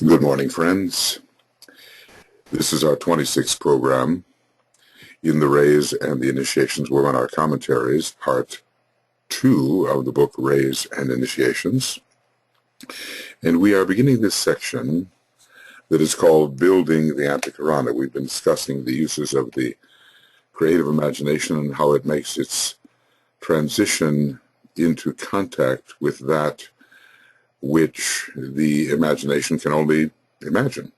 Good morning, friends. This is our 26th program in the Rays and the Initiations webinar commentaries, part 2 of the book Rays and Initiations. And we are beginning this section that is called Building the Antakarana. We've been discussing the uses of the creative imagination and how it makes its transition into contact with that which the imagination can only imagine.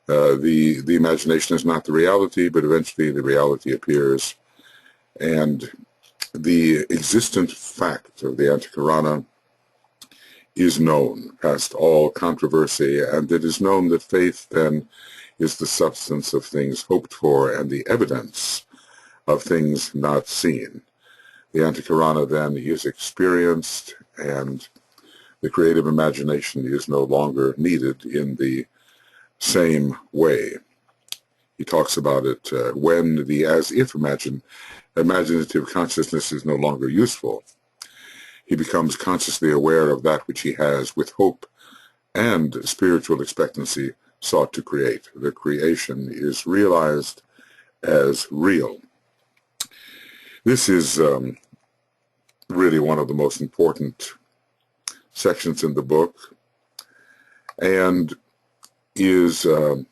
The imagination is not the reality, but eventually the reality appears, and the existent fact of the Antakarana is known past all controversy, and it is known that faith then is the substance of things hoped for and the evidence of things not seen. The Antakarana then is experienced, and the creative imagination is no longer needed in the same way. He talks about it when the as-if imaginative consciousness is no longer useful. He becomes consciously aware of that which he has with hope and spiritual expectancy sought to create. The creation is realized as real. This is really one of the most important sections in the book, and is one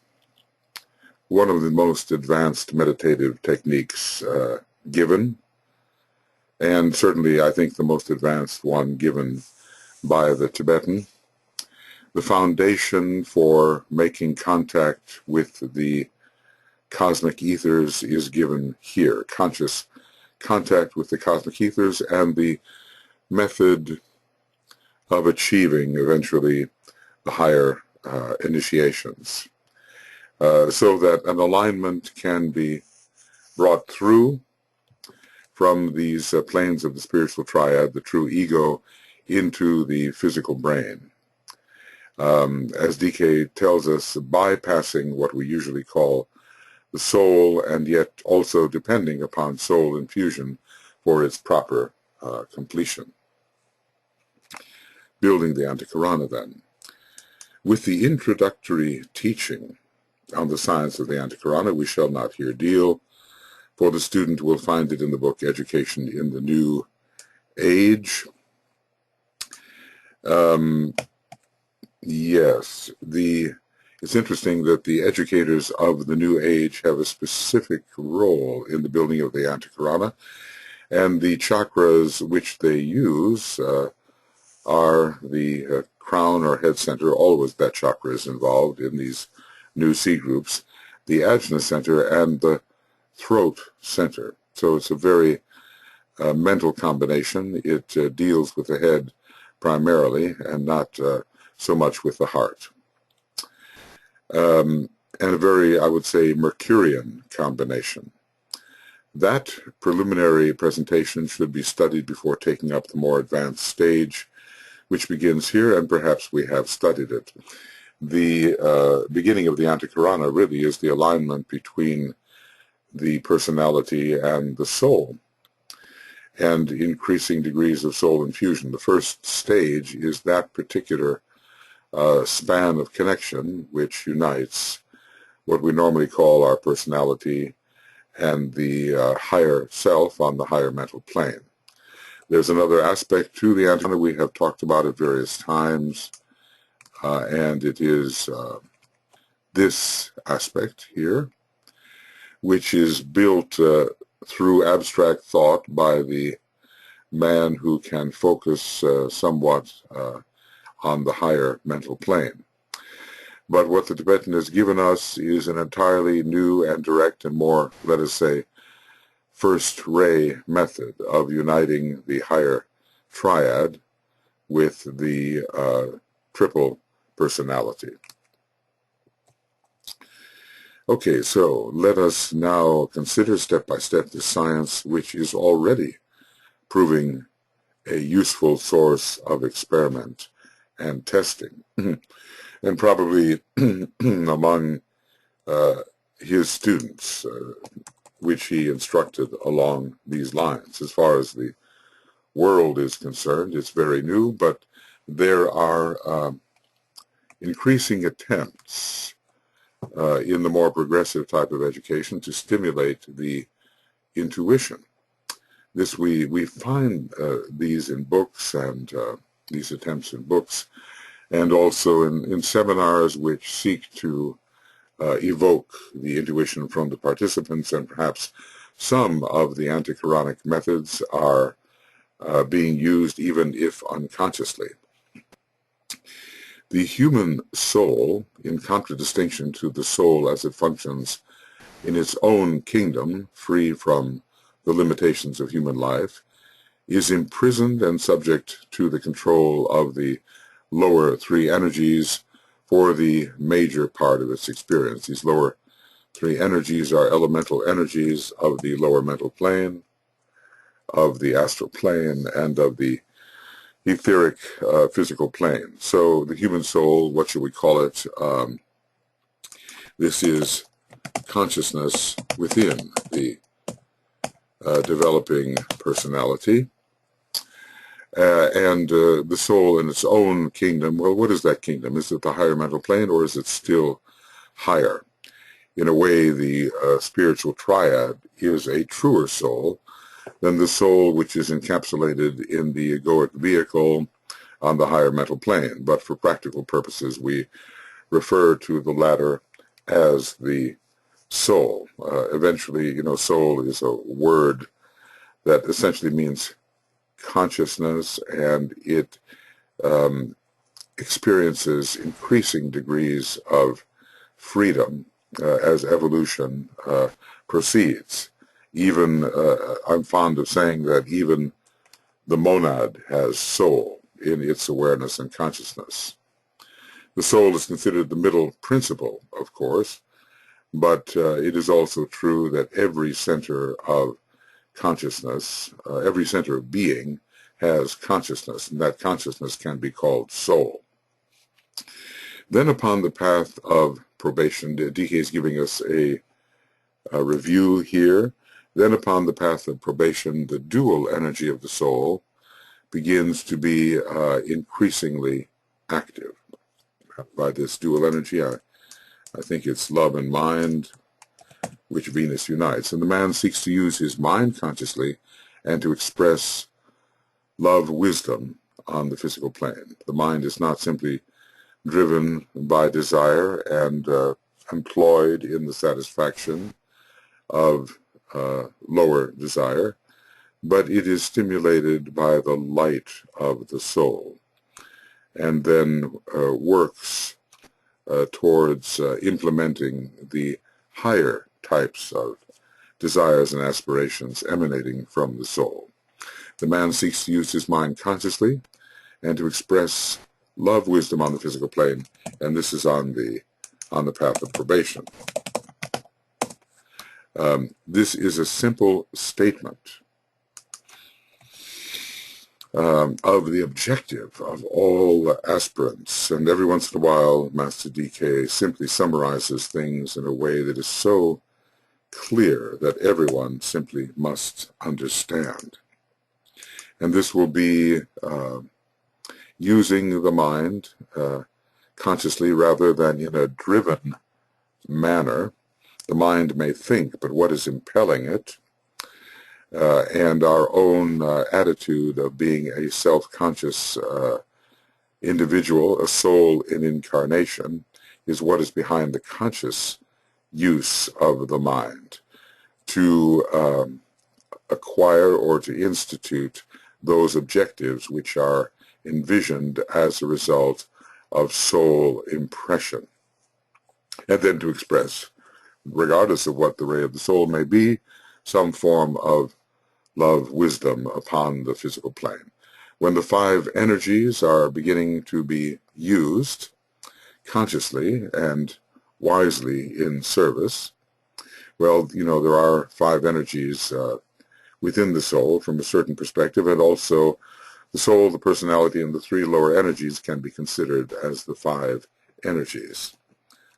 of the most advanced meditative techniques given, and certainly I think the most advanced one given by the Tibetan. The foundation for making contact with the cosmic ethers is given here, conscious contact with the cosmic ethers, and the method of achieving eventually the higher initiations, so that an alignment can be brought through from these planes of the spiritual triad, the true ego, into the physical brain. As DK tells us, bypassing what we usually call the soul, and yet also depending upon soul infusion for its proper completion. Building the Antakarana, then. With the introductory teaching on the science of the Antakarana, we shall not here deal, for the student will find it in the book Education in the New Age. Yes, it's interesting that the educators of the New Age have a specific role in the building of the Antakarana, and the chakras which they use are the crown or head center. Always that chakra is involved in these new C groups, the ajna center, and the throat center. So it's a very mental combination. It deals with the head primarily, and not so much with the heart. And a very, I would say, Mercurian combination. That preliminary presentation should be studied before taking up the more advanced stage, which begins here, and perhaps we have studied it. The beginning of the Antakarana really is the alignment between the personality and the soul, and increasing degrees of soul infusion. The first stage is that particular span of connection which unites what we normally call our personality and the higher self on the higher mental plane. There's another aspect to the Antakarana. We have talked about it various times, and it is this aspect here, which is built through abstract thought by the man who can focus somewhat on the higher mental plane. But what the Tibetan has given us is an entirely new and direct and more, let us say, first ray method of uniting the higher triad with the triple personality. Okay, so let us now consider step by step the science which is already proving a useful source of experiment and testing, and probably among his students, which he instructed along these lines. As far as the world is concerned, it's very new, but there are increasing attempts in the more progressive type of education to stimulate the intuition. This we find these in books and these attempts in books, and also in seminars which seek to evoke the intuition from the participants, and perhaps some of the anti-Quranic methods are being used even if unconsciously. The human soul, in contradistinction to the soul as it functions in its own kingdom, free from the limitations of human life, is imprisoned and subject to the control of the lower three energies for the major part of its experience. These lower three energies are elemental energies of the lower mental plane, of the astral plane, and of the etheric physical plane. So the human soul, what should we call it? This is consciousness within the developing personality. And the soul in its own kingdom, well, what is that kingdom? Is it the higher mental plane, or is it still higher? In a way, the spiritual triad is a truer soul than the soul which is encapsulated in the egoic vehicle on the higher mental plane. But for practical purposes, we refer to the latter as the soul. Eventually, soul is a word that essentially means consciousness, and it experiences increasing degrees of freedom as evolution proceeds. Even, I'm fond of saying that even the monad has soul in its awareness and consciousness. The soul is considered the middle principle, of course, but it is also true that every center of consciousness, every center of being has consciousness, and that consciousness can be called soul. Then upon the path of probation, DK is giving us a review here. Then upon the path of probation, the dual energy of the soul begins to be increasingly active. By this dual energy, I think it's love and mind, which Venus unites. And the man seeks to use his mind consciously and to express love, wisdom on the physical plane. The mind is not simply driven by desire and employed in the satisfaction of lower desire, but it is stimulated by the light of the soul, and then works towards implementing the higher types of desires and aspirations emanating from the soul. The man seeks to use his mind consciously and to express love, wisdom on the physical plane, and this is on the path of probation. This is a simple statement of the objective of all aspirants, and every once in a while Master DK simply summarizes things in a way that is so clear that everyone simply must understand. And this will be using the mind consciously rather than in a driven manner. The mind may think, but what is impelling it, and our own attitude of being a self-conscious individual, a soul in incarnation, is what is behind the conscious use of the mind to acquire or to institute those objectives which are envisioned as a result of soul impression, and then to express, regardless of what the ray of the soul may be, some form of love, wisdom upon the physical plane. When the five energies are beginning to be used consciously and wisely in service, well, there are five energies within the soul from a certain perspective, and also the soul, the personality, and the three lower energies can be considered as the five energies.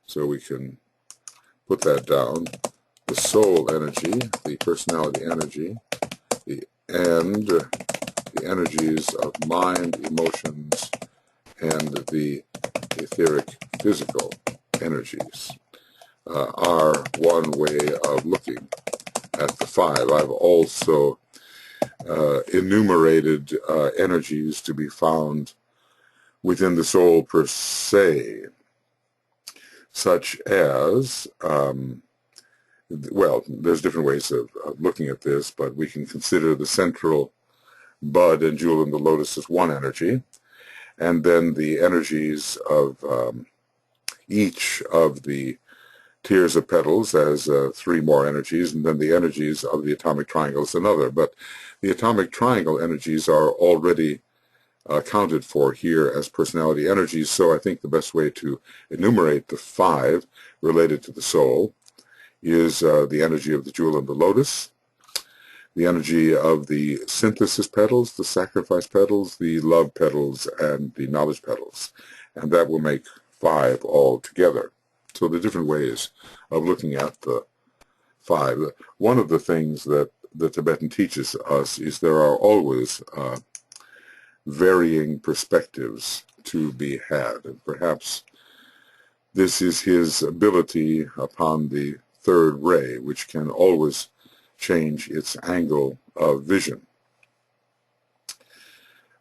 So we can put that down. The soul energy, the personality energy, and the energies of mind, emotions, and the etheric physical energies are one way of looking at the five. I've also enumerated energies to be found within the soul per se, such as, well, there's different ways of looking at this, but we can consider the central bud and jewel in the lotus as one energy, and then the energies of each of the tiers of petals as three more energies, and then the energies of the atomic triangle is another. But the atomic triangle energies are already accounted for here as personality energies, so I think the best way to enumerate the five related to the soul is the energy of the jewel and the lotus, the energy of the synthesis petals, the sacrifice petals, the love petals, and the knowledge petals. And that will make five all together. So the different ways of looking at the five. One of the things that the Tibetan teaches us is there are always varying perspectives to be had. And perhaps this is his ability upon the third ray, which can always change its angle of vision.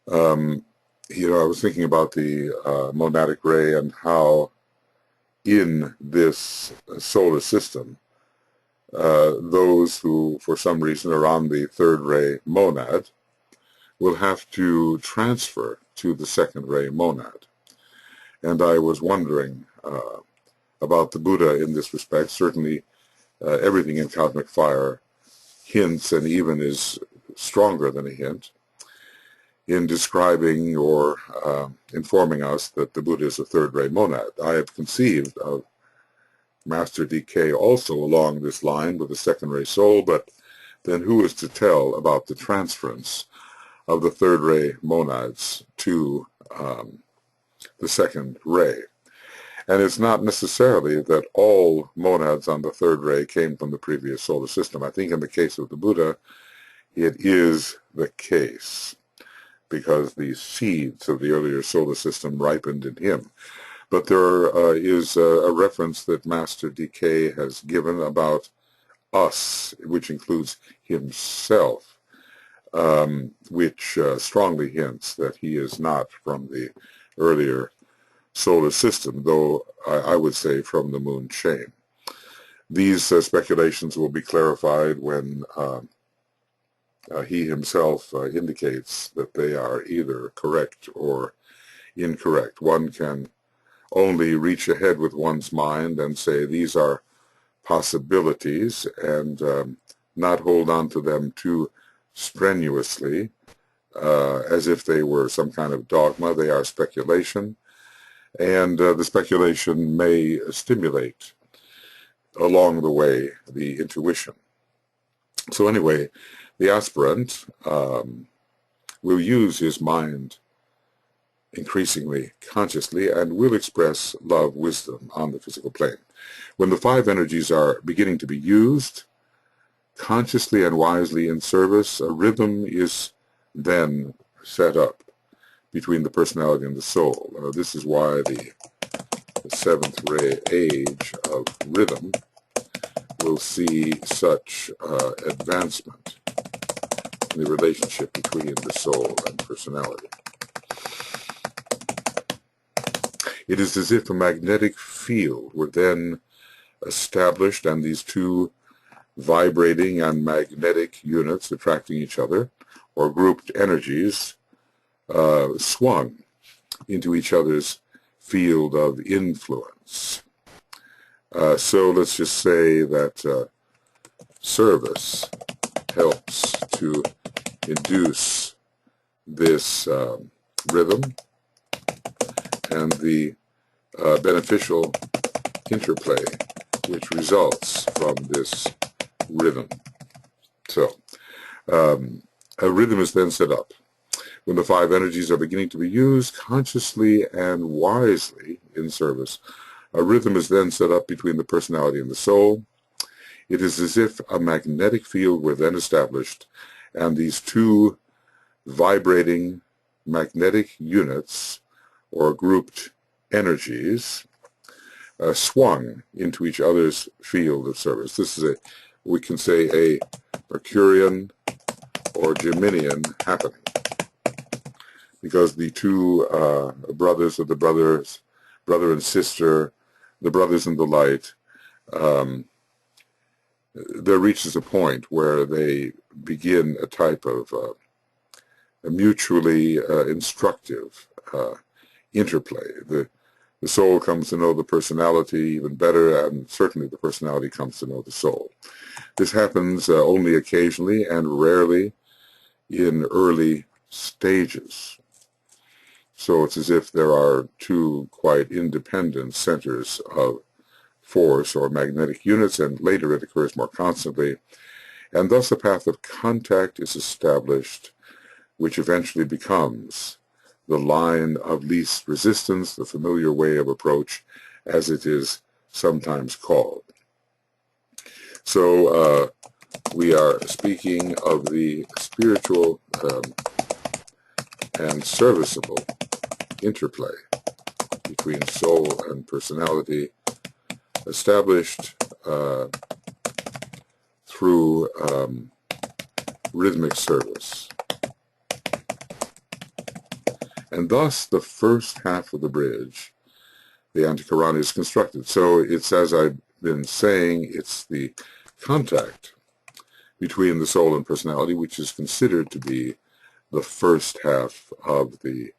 I was thinking about the monadic ray and how in this solar system, those who for some reason are on the third ray monad will have to transfer to the second ray monad. And I was wondering about the Buddha in this respect. Certainly everything in Cosmic Fire hints and even is stronger than a hint in describing or informing us that the Buddha is a third-ray monad. I have conceived of Master DK also along this line with the second-ray soul, but then who is to tell about the transference of the third-ray monads to the second ray? And it's not necessarily that all monads on the third ray came from the previous solar system. I think in the case of the Buddha, it is the case, because the seeds of the earlier solar system ripened in him. But there is a reference that Master DK has given about us, which includes himself, which strongly hints that he is not from the earlier solar system, though I would say from the moon chain. These speculations will be clarified when he himself indicates that they are either correct or incorrect. One can only reach ahead with one's mind and say these are possibilities and not hold on to them too strenuously as if they were some kind of dogma. They are speculation, and the speculation may stimulate along the way the intuition. So anyway, the aspirant will use his mind increasingly consciously and will express love, wisdom on the physical plane. When the five energies are beginning to be used consciously and wisely in service, a rhythm is then set up between the personality and the soul. This is why the seventh ray age of rhythm will see such advancement in the relationship between the soul and personality. It is as if a magnetic field were then established and these two vibrating and magnetic units attracting each other, or grouped energies, swung into each other's field of influence. So let's just say that service helps to induce this rhythm, and the beneficial interplay which results from this rhythm. So a rhythm is then set up. When the five energies are beginning to be used consciously and wisely in service, a rhythm is then set up between the personality and the soul. It is as if a magnetic field were then established, and these two vibrating magnetic units, or grouped energies swung into each other's field of service. This is we can say a Mercurian or Geminian happening, because the two brothers of the brother and sister, the brothers in the light, there reaches a point where they begin a type of a mutually instructive interplay. The soul comes to know the personality even better, and certainly the personality comes to know the soul. This happens only occasionally and rarely in early stages. So it's as if there are two quite independent centers of force or magnetic units, and later it occurs more constantly. And thus a path of contact is established, which eventually becomes the line of least resistance, the familiar way of approach, as it is sometimes called. So we are speaking of the spiritual and serviceable interplay between soul and personality, established through rhythmic service. And thus the first half of the bridge, the Antakarana, is constructed. So it's, as I've been saying, it's the contact between the soul and personality which is considered to be the first half of the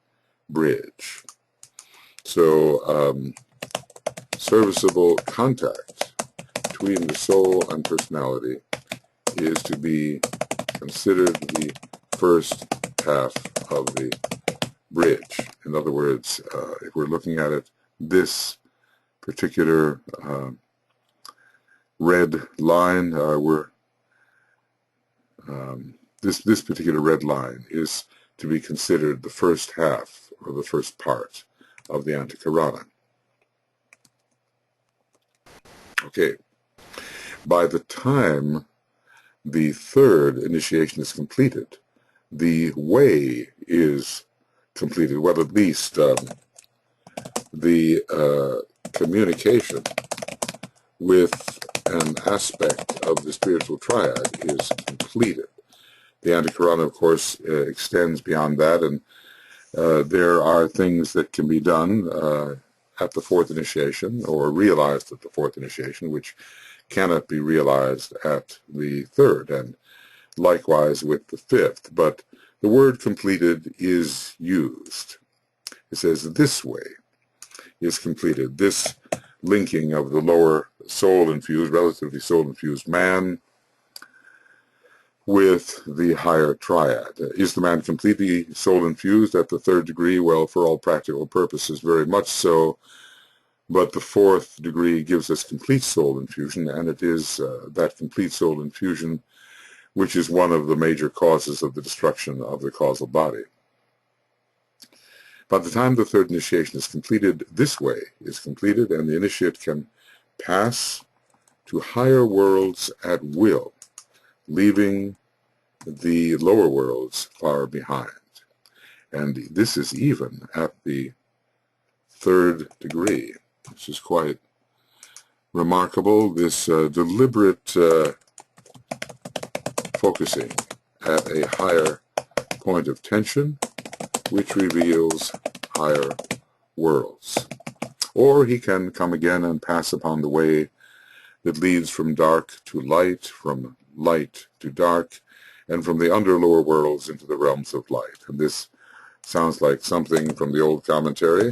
bridge. So serviceable contact between the soul and personality is to be considered the first half of the bridge. In other words, if we're looking at it, this particular red line, this particular red line is to be considered the first half or the first part of the Antakarana. Okay, by the time the third initiation is completed, the way is completed. Well, at least the communication with an aspect of the spiritual triad is completed. The Antakarana, of course, extends beyond that, and there are things that can be done at the fourth initiation, or realized at the fourth initiation, which cannot be realized at the third, and likewise with the fifth. But the word completed is used. It says this way is completed. This linking of the lower soul-infused, relatively soul-infused man with the higher triad. Is the man completely soul-infused at the third degree? Well, for all practical purposes, very much so. But the fourth degree gives us complete soul infusion, and it is that complete soul infusion which is one of the major causes of the destruction of the causal body. By the time the third initiation is completed, this way is completed, and the initiate can pass to higher worlds at will, leaving the lower worlds far behind. And this is even at the third degree, which is quite remarkable, this deliberate focusing at a higher point of tension, which reveals higher worlds. Or he can come again and pass upon the way that leads from dark to light, from light to dark, and from the underlower worlds into the realms of light. And this sounds like something from the old commentary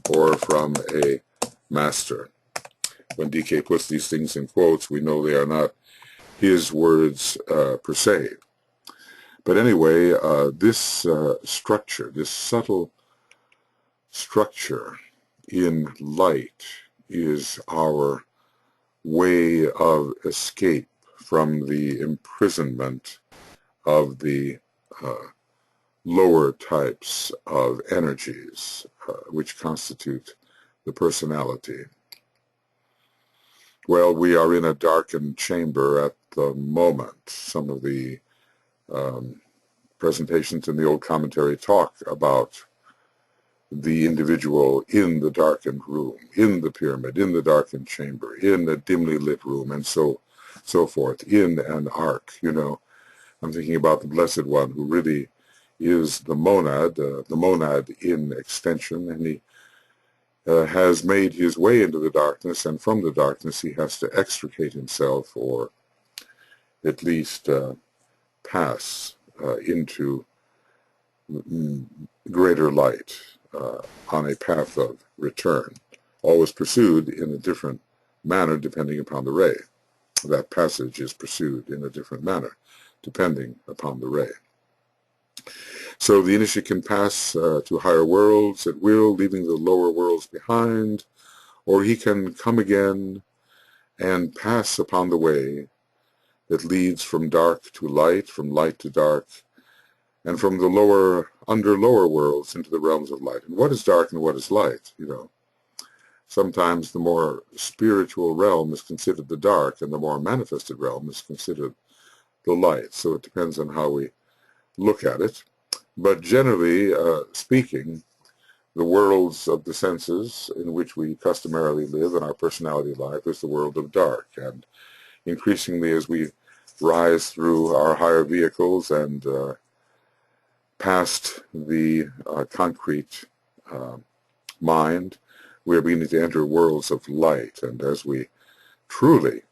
or from a master. When D.K. puts these things in quotes, we know they are not his words per se. But anyway, this structure, this subtle structure in light is our way of escape from the imprisonment of the lower types of energies which constitute the personality. Well, we are in a darkened chamber at the moment. Some of the presentations in the old commentary talk about the individual in the darkened room, in the pyramid, in the darkened chamber, in a dimly lit room, and so forth, in an ark. You know, I'm thinking about the Blessed One, who really is the monad in extension, and he has made his way into the darkness, and from the darkness he has to extricate himself, or at least pass into greater light on a path of return, always pursued in a different manner depending upon the ray. That passage is pursued in a different manner depending upon the ray. So the initiate can pass to higher worlds at will, leaving the lower worlds behind, or he can come again and pass upon the way that leads from dark to light, from light to dark, and from the lower worlds into the realms of light. And what is dark and what is light? You know, sometimes the more spiritual realm is considered the dark, and the more manifested realm is considered the light. So it depends on how we look at it. But generally speaking, the worlds of the senses in which we customarily live in our personality life is the world of dark. And increasingly, as we rise through our higher vehicles and past the concrete mind, we are beginning to enter worlds of light. And as we truly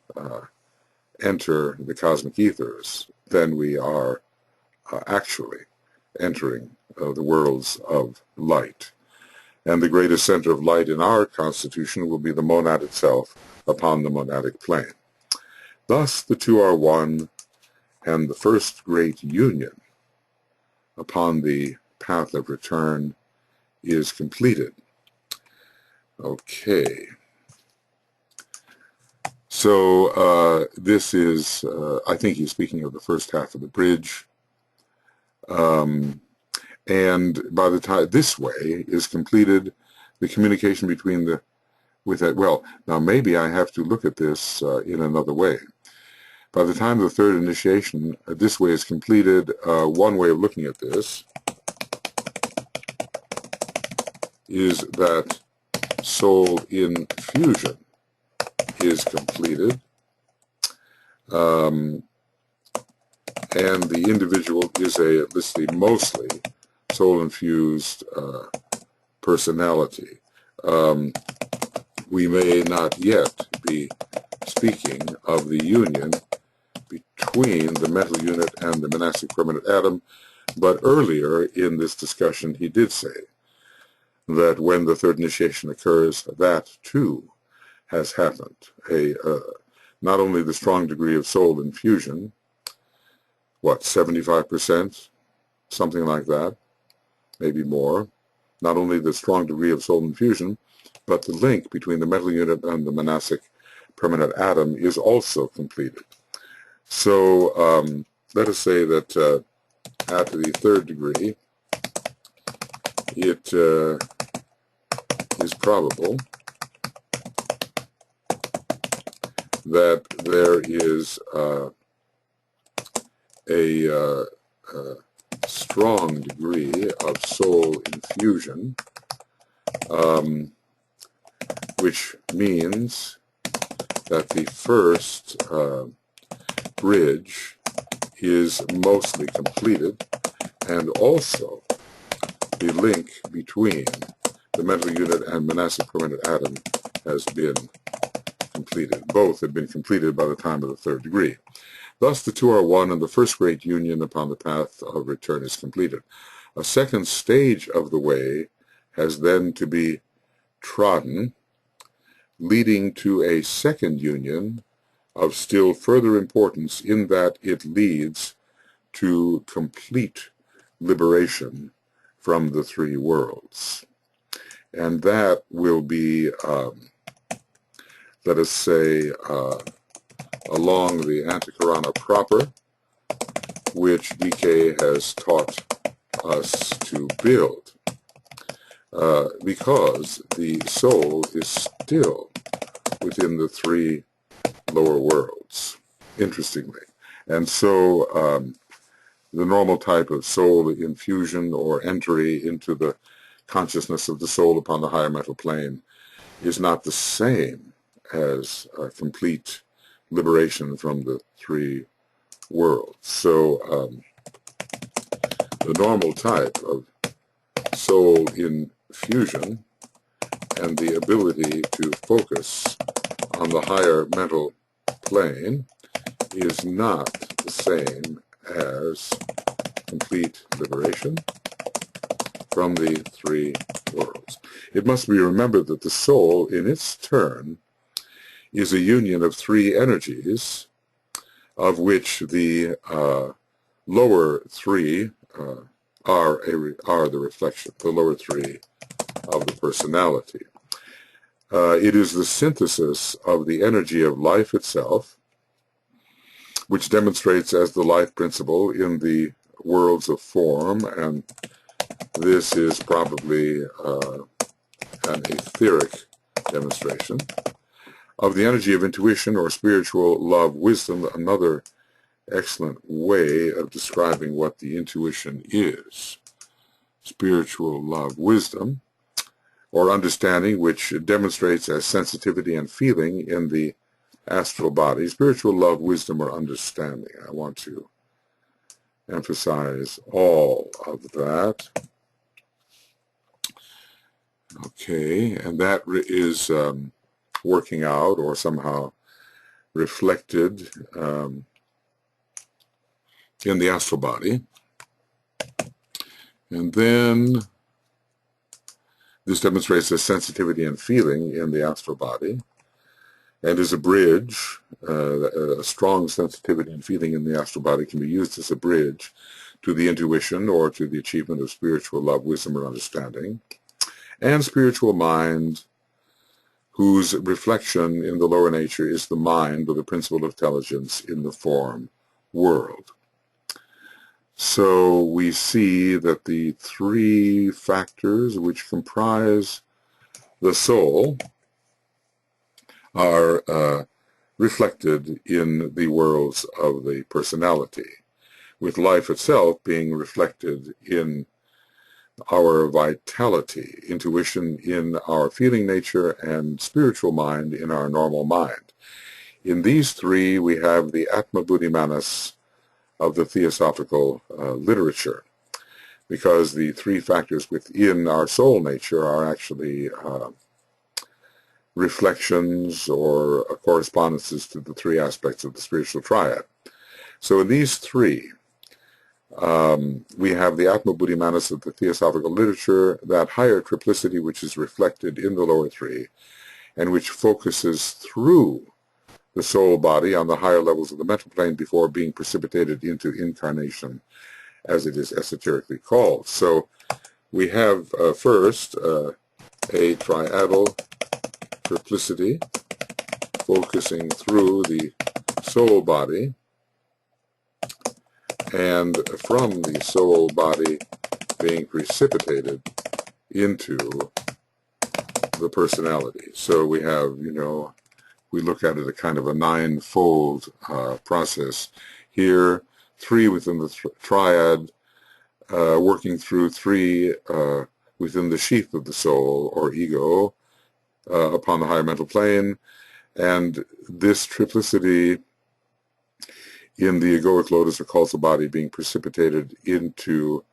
enter the cosmic ethers, then we are actually entering the worlds of light. And the greatest center of light in our constitution will be the monad itself upon the monadic plane. Thus the two are one, and the first great union upon the path of return is completed. Okay. So this is, I think he's speaking of the first half of the bridge. And by the time this way is completed, the communication between well, now maybe I have to look at this in another way. By the time the third initiation, this way is completed. One way of looking at this is that soul infusion is completed, and the individual is let's see, mostly soul-infused personality. We may not yet be speaking of the union between the mental unit and the monastic permanent atom, but earlier in this discussion he did say that when the third initiation occurs, that too has happened. Not only the strong degree of soul infusion, what, 75%, something like that, maybe more, not only the strong degree of soul infusion, but the link between the mental unit and the monastic permanent atom is also completed. So let us say that at the third degree, it is probable that there is a strong degree of soul infusion, which means that the first bridge is mostly completed, and also the link between the mental unit and monastic permanent atom has been completed. Both have been completed by the time of the third degree. Thus the two are one, and the first great union upon the path of return is completed. A second stage of the way has then to be trodden, leading to a second union of still further importance, in that it leads to complete liberation from the three worlds. And that will be, let us say, along the Antakarana proper, which DK has taught us to build, because the soul is still within the three lower worlds, interestingly. And so the normal type of soul infusion or entry into the consciousness of the soul upon the higher mental plane is not the same as complete liberation from the three worlds. So the normal type of soul infusion and the ability to focus on the higher mental plane is not the same as complete liberation from the three worlds. It must be remembered that the soul, in its turn, is a union of three energies, of which the lower three are the reflection, the lower three of the personality. It is the synthesis of the energy of life itself, which demonstrates as the life principle in the worlds of form, and this is probably an etheric demonstration, of the energy of intuition or spiritual love wisdom, another excellent way of describing what the intuition is. Spiritual love wisdom, or understanding, which demonstrates as sensitivity and feeling in the astral body. Spiritual love, wisdom, or understanding. I want to emphasize all of that. Okay, and that is working out or somehow reflected in the astral body. And then this demonstrates a sensitivity and feeling in the astral body, and is a bridge. A strong sensitivity and feeling in the astral body can be used as a bridge to the intuition or to the achievement of spiritual love, wisdom, or understanding. And spiritual mind, whose reflection in the lower nature is the mind, or the principle of intelligence in the form world. So we see that the three factors which comprise the soul are reflected in the worlds of the personality, with life itself being reflected in our vitality, intuition in our feeling nature, and spiritual mind in our normal mind. In these three, we have the Atma Buddhi Manas of the theosophical literature, because the three factors within our soul nature are actually reflections or correspondences to the three aspects of the spiritual triad. So in these three, we have the Atma Buddhi Manas of the theosophical literature, that higher triplicity which is reflected in the lower three, and which focuses through the soul body on the higher levels of the mental plane before being precipitated into incarnation, as it is esoterically called. So we have first a triadal triplicity focusing through the soul body, and from the soul body being precipitated into the personality. So we have, we look at it a kind of a ninefold process. Here, three within the triad, working through three within the sheath of the soul or ego upon the higher mental plane, and this triplicity in the egoic lotus or causal body being precipitated into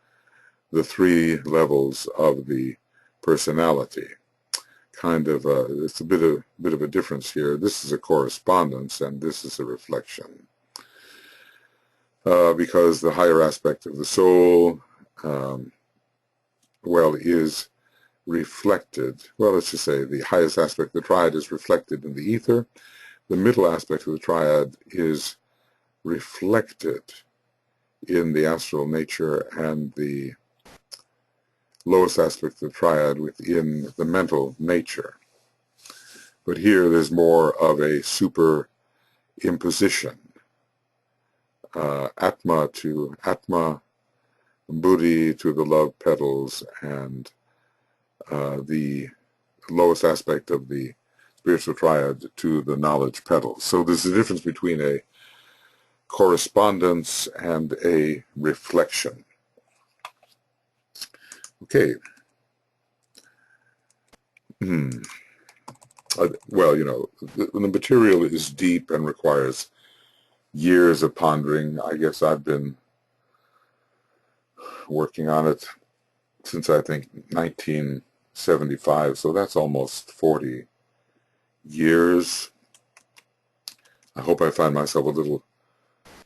the three levels of the personality. Kind of it's a bit of a difference here. This is a correspondence and this is a reflection, because the higher aspect of the soul is reflected, let's just say the highest aspect of the triad is reflected in the ether. The middle aspect of the triad is reflected in the astral nature, and the lowest aspect of the triad within the mental nature. But here there's more of a superimposition. Atma to Atma, Buddhi to the love petals, and the lowest aspect of the spiritual triad to the knowledge petals. So there's a difference between a correspondence and a reflection. Okay, Well, you know, the material is deep and requires years of pondering. I guess I've been working on it since I think 1975, so that's almost 40 years. I hope I find myself a little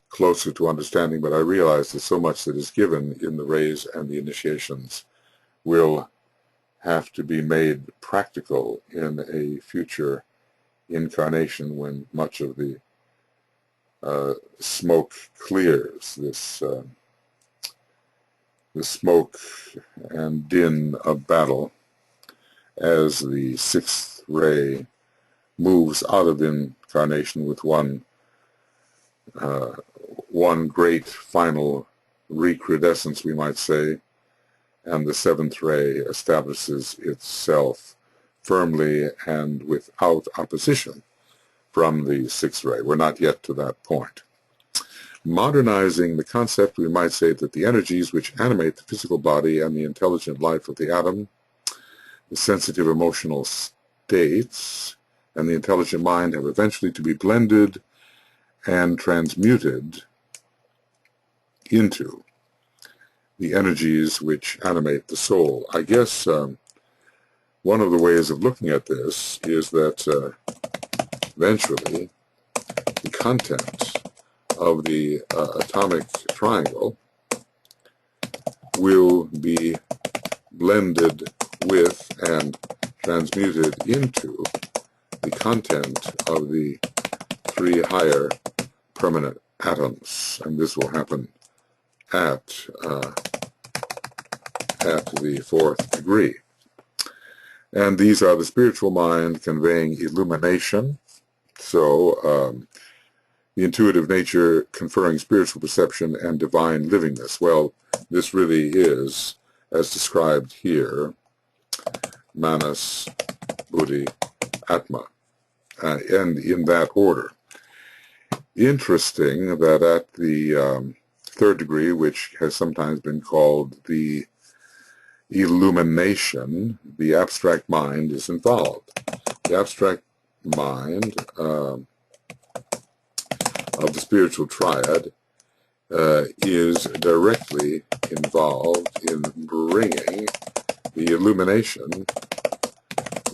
closer to understanding, but I realize that so much that is given in the rays and the initiations will have to be made practical in a future incarnation when much of the smoke clears. The smoke and din of battle as the sixth ray moves out of incarnation with one great final recrudescence, we might say, and the seventh ray establishes itself firmly and without opposition from the sixth ray. We're not yet to that point. Modernizing the concept, we might say that the energies which animate the physical body and the intelligent life of the atom, the sensitive emotional states, and the intelligent mind have eventually to be blended and transmuted into the energies which animate the soul. I guess one of the ways of looking at this is that eventually the content of the atomic triangle will be blended with and transmuted into the content of the three higher permanent atoms, and this will happen at the fourth degree. And these are the spiritual mind conveying illumination, so the intuitive nature conferring spiritual perception and divine livingness. Well, this really is, as described here, Manas, Buddhi, Atma, and in that order. Interesting that at the third degree, which has sometimes been called the illumination, the abstract mind is involved. The abstract mind of the spiritual triad is directly involved in bringing the illumination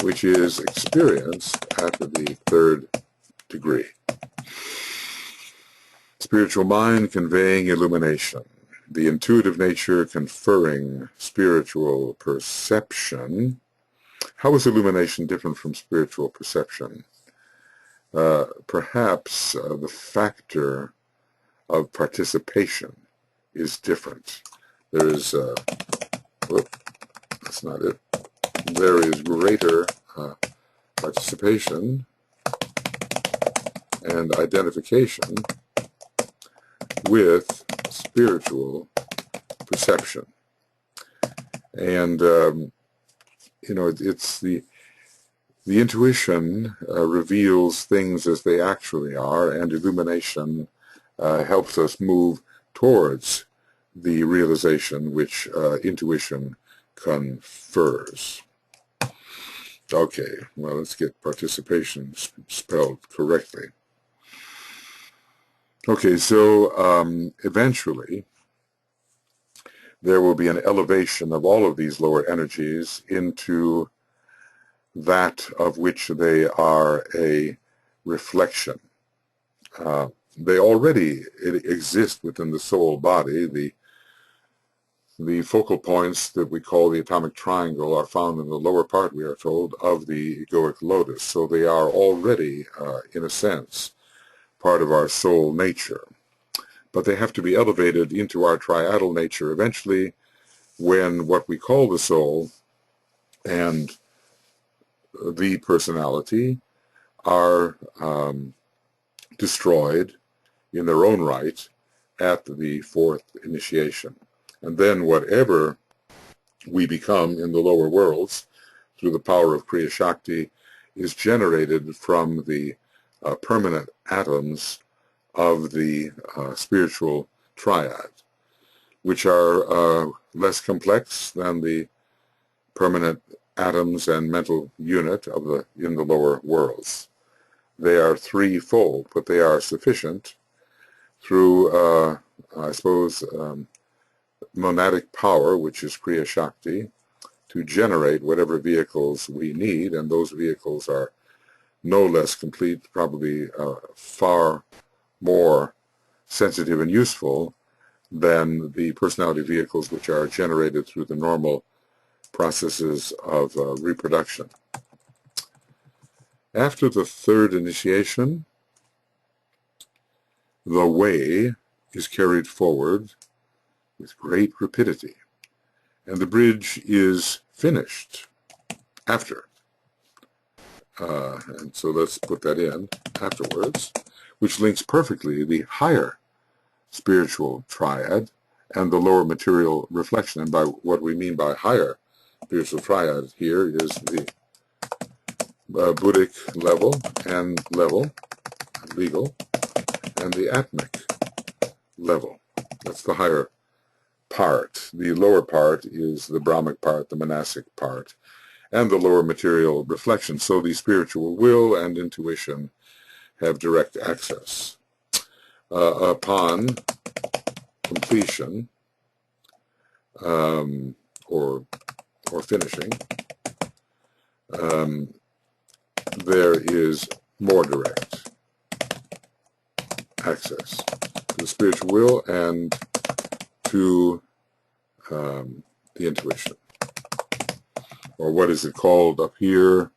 which is experienced at the third degree. Spiritual mind conveying illumination. The intuitive nature conferring spiritual perception. How is illumination different from spiritual perception? Perhaps the factor of participation is different. There is, that's not it. There is greater participation and identification with spiritual perception. And, you know, it's the intuition reveals things as they actually are, and illumination helps us move towards the realization which intuition confers. Okay, well, let's get participation spelled correctly. Okay, so eventually there will be an elevation of all of these lower energies into that of which they are a reflection. They already exist within the soul body. The focal points that we call the atomic triangle are found in the lower part, we are told, of the egoic lotus. So they are already, in a sense, part of our soul nature. But they have to be elevated into our triadal nature eventually when what we call the soul and the personality are destroyed in their own right at the fourth initiation. And then whatever we become in the lower worlds through the power of Kriya Shakti is generated from the permanent atoms of the spiritual triad, which are less complex than the permanent atoms and mental unit in the lower worlds. They are threefold, but they are sufficient through, I suppose, monadic power, which is Kriya Shakti, to generate whatever vehicles we need, and those vehicles are no less complete, probably far more sensitive and useful than the personality vehicles which are generated through the normal processes of reproduction. After the third initiation, the way is carried forward with great rapidity, and the bridge is finished after. And so let's put that in afterwards, which links perfectly the higher spiritual triad and the lower material reflection. And by what we mean by higher spiritual triad here is the Buddhic level, legal, and the Atmic level. That's the higher part. The lower part is the Brahmic part, the monastic part, and the lower material reflection. So the spiritual will and intuition have direct access. Upon completion or finishing, there is more direct access to the spiritual will and to the intuition, or what is it called up here?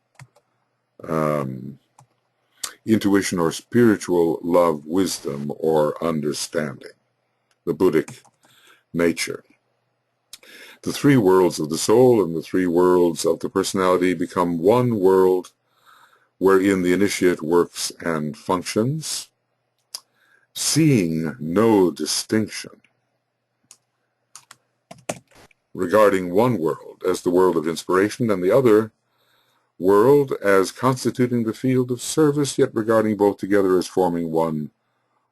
Intuition or spiritual love, wisdom, or understanding, the Buddhic nature. The three worlds of the soul and the three worlds of the personality become one world wherein the initiate works and functions, seeing no distinction regarding one world as the world of inspiration and the other world as constituting the field of service, yet regarding both together as forming one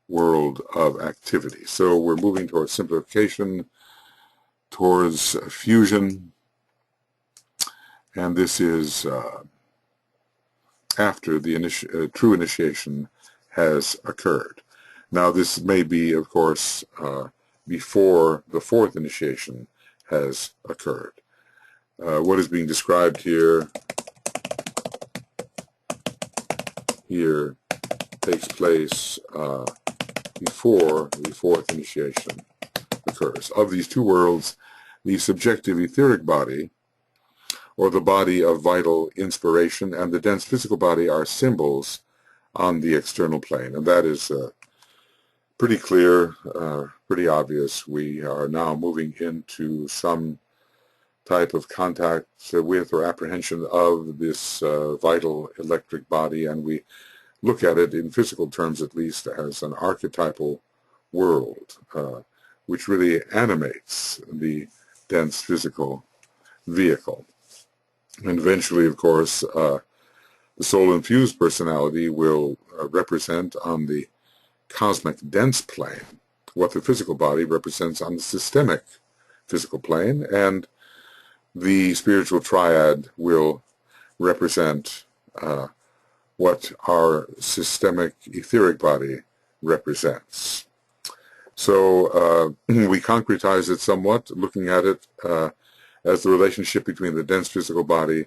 world of activity. So we're moving towards simplification, towards fusion, and this is after the true initiation has occurred. Now this may be, of course, before the fourth initiation has occurred. What is being described here takes place before the fourth initiation occurs. Of these two worlds, the subjective etheric body, or the body of vital inspiration, and the dense physical body are symbols on the external plane. And that is pretty clear, pretty obvious. We are now moving into some type of contact with or apprehension of this vital electric body, and we look at it in physical terms at least as an archetypal world, which really animates the dense physical vehicle. And eventually, of course, the soul-infused personality will represent on the cosmic dense plane what the physical body represents on the systemic physical plane, and the spiritual triad will represent what our systemic etheric body represents. So we concretize it somewhat, looking at it as the relationship between the dense physical body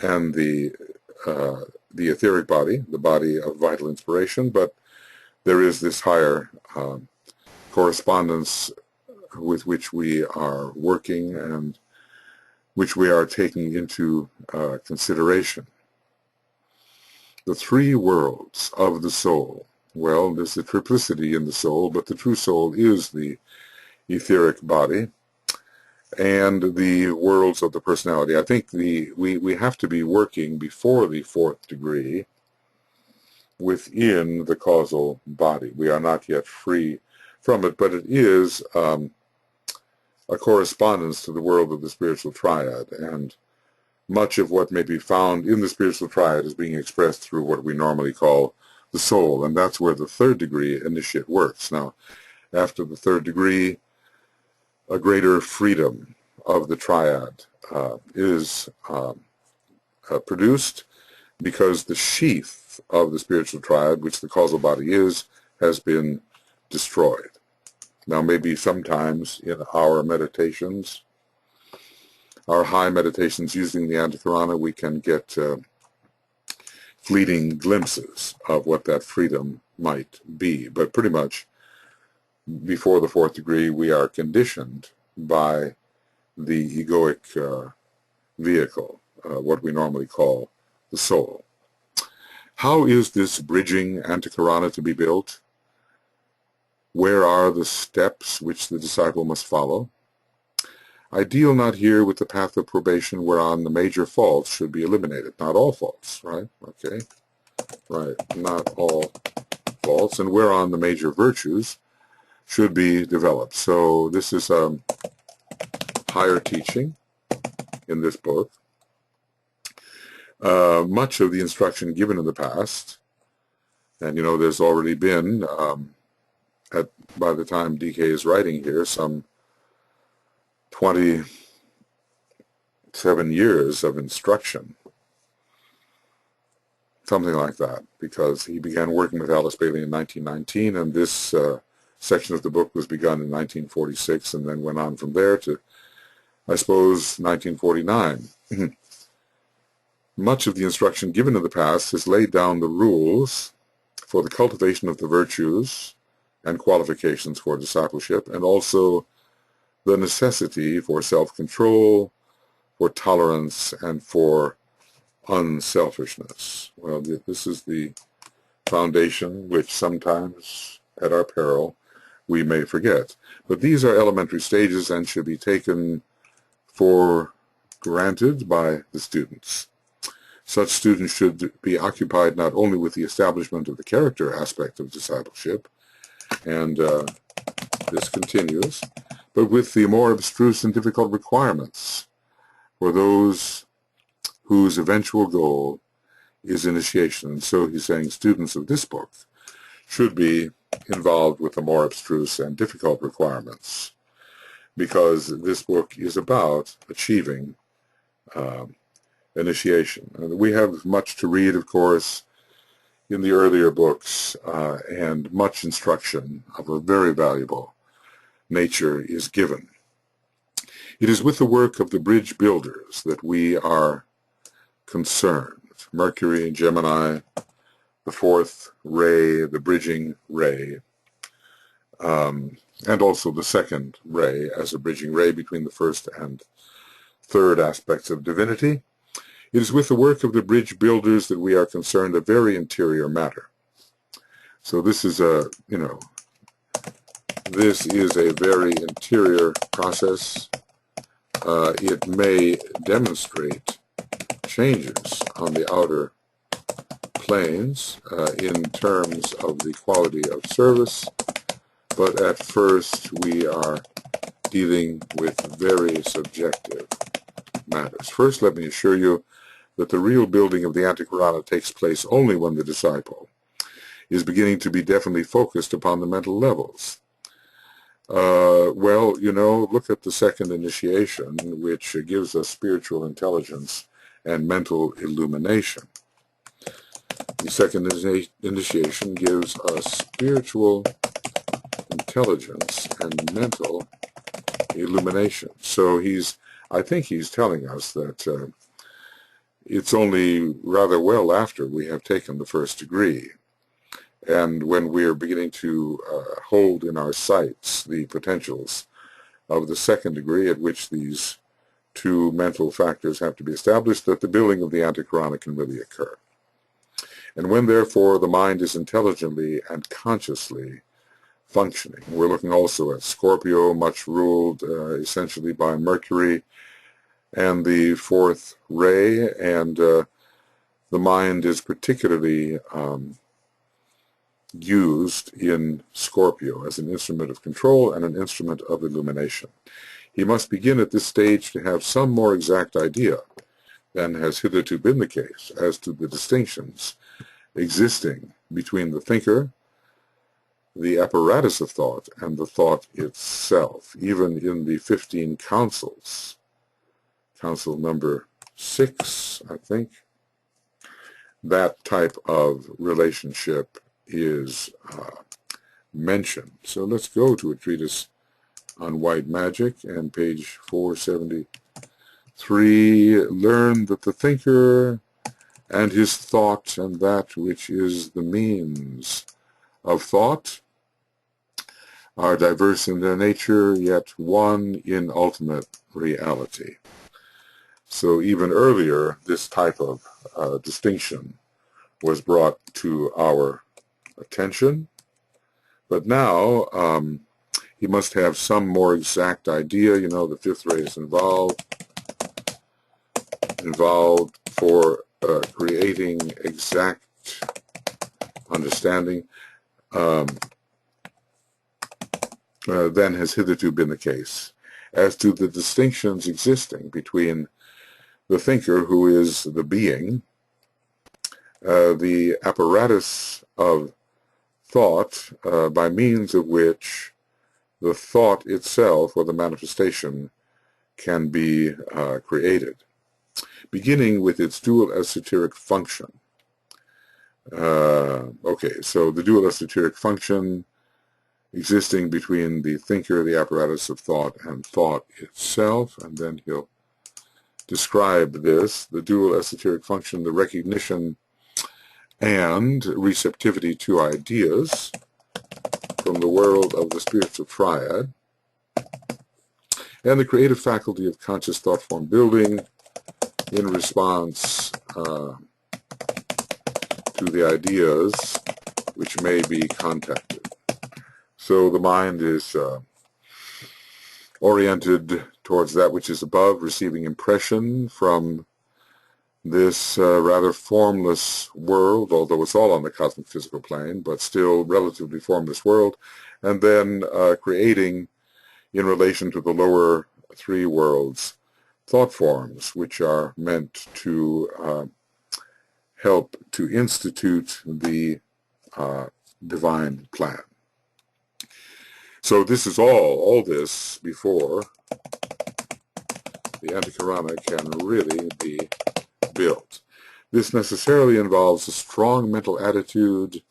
and the etheric body, the body of vital inspiration, but there is this higher correspondence with which we are working and which we are taking into consideration. The three worlds of the soul. Well, there's a triplicity in the soul, but the true soul is the etheric body and the worlds of the personality. I think we have to be working before the fourth degree within the causal body. We are not yet free from it, but it is a correspondence to the world of the spiritual triad, and much of what may be found in the spiritual triad is being expressed through what we normally call the soul, and that's where the third degree initiate works. Now, after the third degree, a greater freedom of the triad is produced because the sheath of the spiritual triad, which the causal body is, has been destroyed. Now, maybe sometimes in our meditations, our high meditations using the Antikarana, we can get fleeting glimpses of what that freedom might be. But pretty much before the fourth degree, we are conditioned by the egoic vehicle, what we normally call the soul. How is this bridging Antikarana to be built? Where are the steps which the disciple must follow? I deal not here with the path of probation whereon the major faults should be eliminated. Not all faults, right? Okay. Right. Not all faults, and whereon the major virtues should be developed. So this is higher teaching in this book. Much of the instruction given in the past, and there's already been, by the time DK is writing here, some 27 years of instruction, something like that, because he began working with Alice Bailey in 1919, and this section of the book was begun in 1946, and then went on from there to, I suppose, 1949. Much of the instruction given in the past has laid down the rules for the cultivation of the virtues and qualifications for discipleship, and also the necessity for self-control, for tolerance, and for unselfishness. Well, this is the foundation which sometimes, at our peril, we may forget. But these are elementary stages and should be taken for granted by the students. Such students should be occupied not only with the establishment of the character aspect of discipleship, and this continues, but with the more abstruse and difficult requirements for those whose eventual goal is initiation. And so he's saying students of this book should be involved with the more abstruse and difficult requirements, because this book is about achieving initiation. And we have much to read, of course, in the earlier books, and much instruction of a very valuable nature is given. It is with the work of the bridge builders that we are concerned. Mercury, Gemini, the fourth ray, the bridging ray, and also the second ray as a bridging ray between the first and third aspects of divinity. It is with the work of the bridge builders that we are concerned, a very interior matter. So this is this is a very interior process. It may demonstrate changes on the outer planes in terms of the quality of service, but at first we are dealing with very subjective matters. First, let me assure you that the real building of the Antikarana takes place only when the disciple is beginning to be definitely focused upon the mental levels. Well, look at the second initiation, which gives us spiritual intelligence and mental illumination. The second initiation gives us spiritual intelligence and mental illumination. So I think he's telling us that it's only rather well after we have taken the first degree, and when we are beginning to hold in our sights the potentials of the second degree, at which these two mental factors have to be established, that the building of the Antikarana can really occur. And when, therefore, the mind is intelligently and consciously functioning, we're looking also at Scorpio, much ruled essentially by Mercury, and the fourth ray, and the mind is particularly used in Scorpio as an instrument of control and an instrument of illumination. He must begin at this stage to have some more exact idea than has hitherto been the case as to the distinctions existing between the thinker, the apparatus of thought, and the thought itself. Even in the 15 councils, council number 6, I think, that type of relationship is mentioned. So let's go to a treatise on white magic, and page 473, learn that the thinker and his thought and that which is the means of thought are diverse in their nature, yet one in ultimate reality. So even earlier, this type of distinction was brought to our attention, but now he must have some more exact idea. You know, the fifth ray is involved for creating exact understanding than has hitherto been the case. As to the distinctions existing between the thinker, who is the being, the apparatus of thought by means of which the thought itself, or the manifestation, can be created, beginning with its dual esoteric function. Okay, so the dual esoteric function existing between the thinker, the apparatus of thought, and thought itself, and then he'll describe this, the dual esoteric function, the recognition and receptivity to ideas from the world of the spiritual triad, and the creative faculty of conscious thought form building in response to the ideas which may be contacted. So the mind is oriented towards that which is above, receiving impression from this rather formless world, although it's all on the cosmic physical plane, but still relatively formless world, and then creating, in relation to the lower three worlds, thought forms which are meant to help to institute the divine plan. So this is all this before the Antikarana can really be built. This necessarily involves a strong mental attitude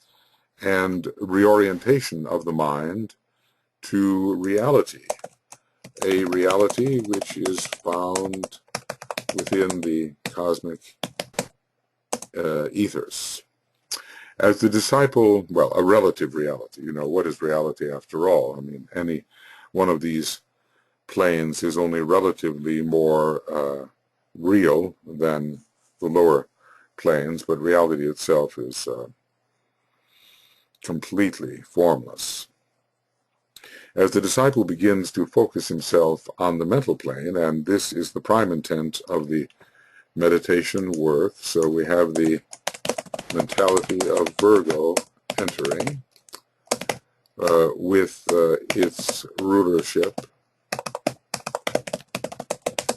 and reorientation of the mind to reality, a reality which is found within the cosmic ethers. As the disciple, well, a relative reality. You know, what is reality after all? I mean, any one of these planes is only relatively more real than the lower planes, but reality itself is completely formless. As the disciple begins to focus himself on the mental plane, and this is the prime intent of the meditation work, so we have the mentality of Virgo entering with its rulership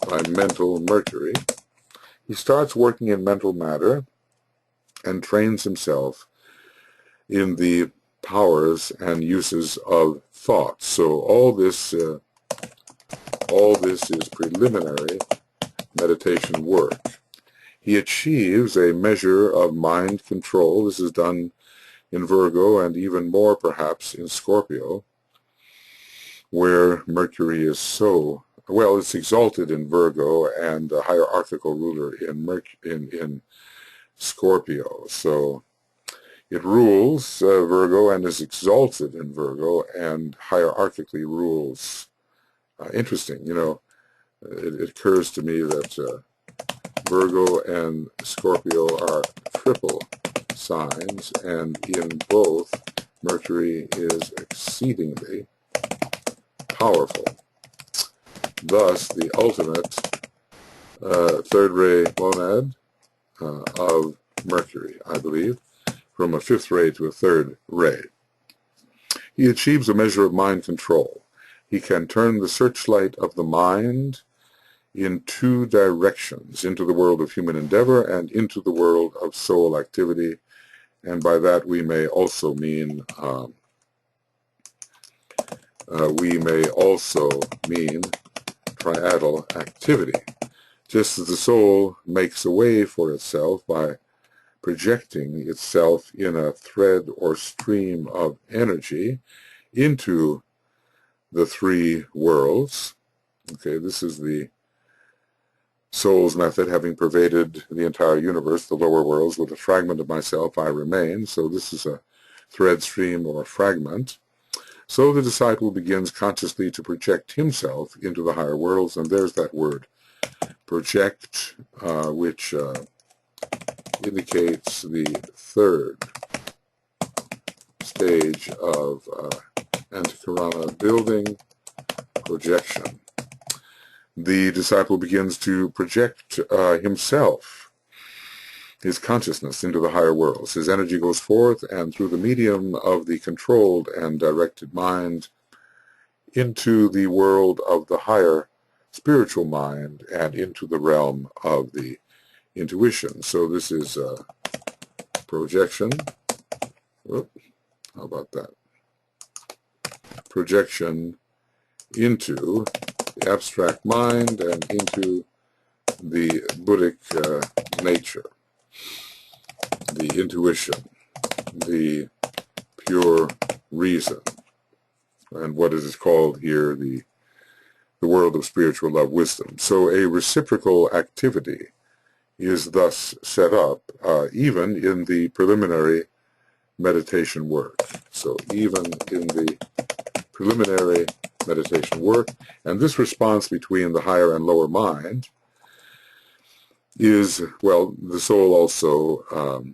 by mental Mercury. He starts working in mental matter and trains himself in the powers and uses of thought. So all this is preliminary meditation work. He achieves a measure of mind control. This is done in Virgo and even more perhaps in Scorpio, where Mercury is so, well, it's exalted in Virgo and a hierarchical ruler in Scorpio. So it rules Virgo and is exalted in Virgo and hierarchically rules. Interesting, you know, it occurs to me that Virgo and Scorpio are triple signs, and in both, Mercury is exceedingly powerful. Thus, the ultimate third ray monad of Mercury, I believe, from a fifth ray to a third ray. He achieves a measure of mind control. He can turn the searchlight of the mind in two directions, into the world of human endeavor and into the world of soul activity, and by that we may also mean triadal activity. just as the soul makes a way for itself by projecting itself in a thread or stream of energy into the three worlds. Okay, this is the soul's method, having pervaded the entire universe, the lower worlds, with a fragment of myself I remain. So this is a thread, stream, or a fragment. So the disciple begins consciously to project himself into the higher worlds, and there's that word, project, which indicates the third stage of Antikarana building, projection. The disciple begins to project himself, his consciousness, into the higher worlds. His energy goes forth, and through the medium of the controlled and directed mind, into the world of the higher spiritual mind and into the realm of the intuition. So this is projection. Whoop, how about that? Projection into the abstract mind and into the Buddhic nature, the intuition, the pure reason, and what is called here the world of spiritual love wisdom. So a reciprocal activity is thus set up even in the preliminary meditation work. So even in the preliminary meditation work, and this response between the higher and lower mind is, well, the soul also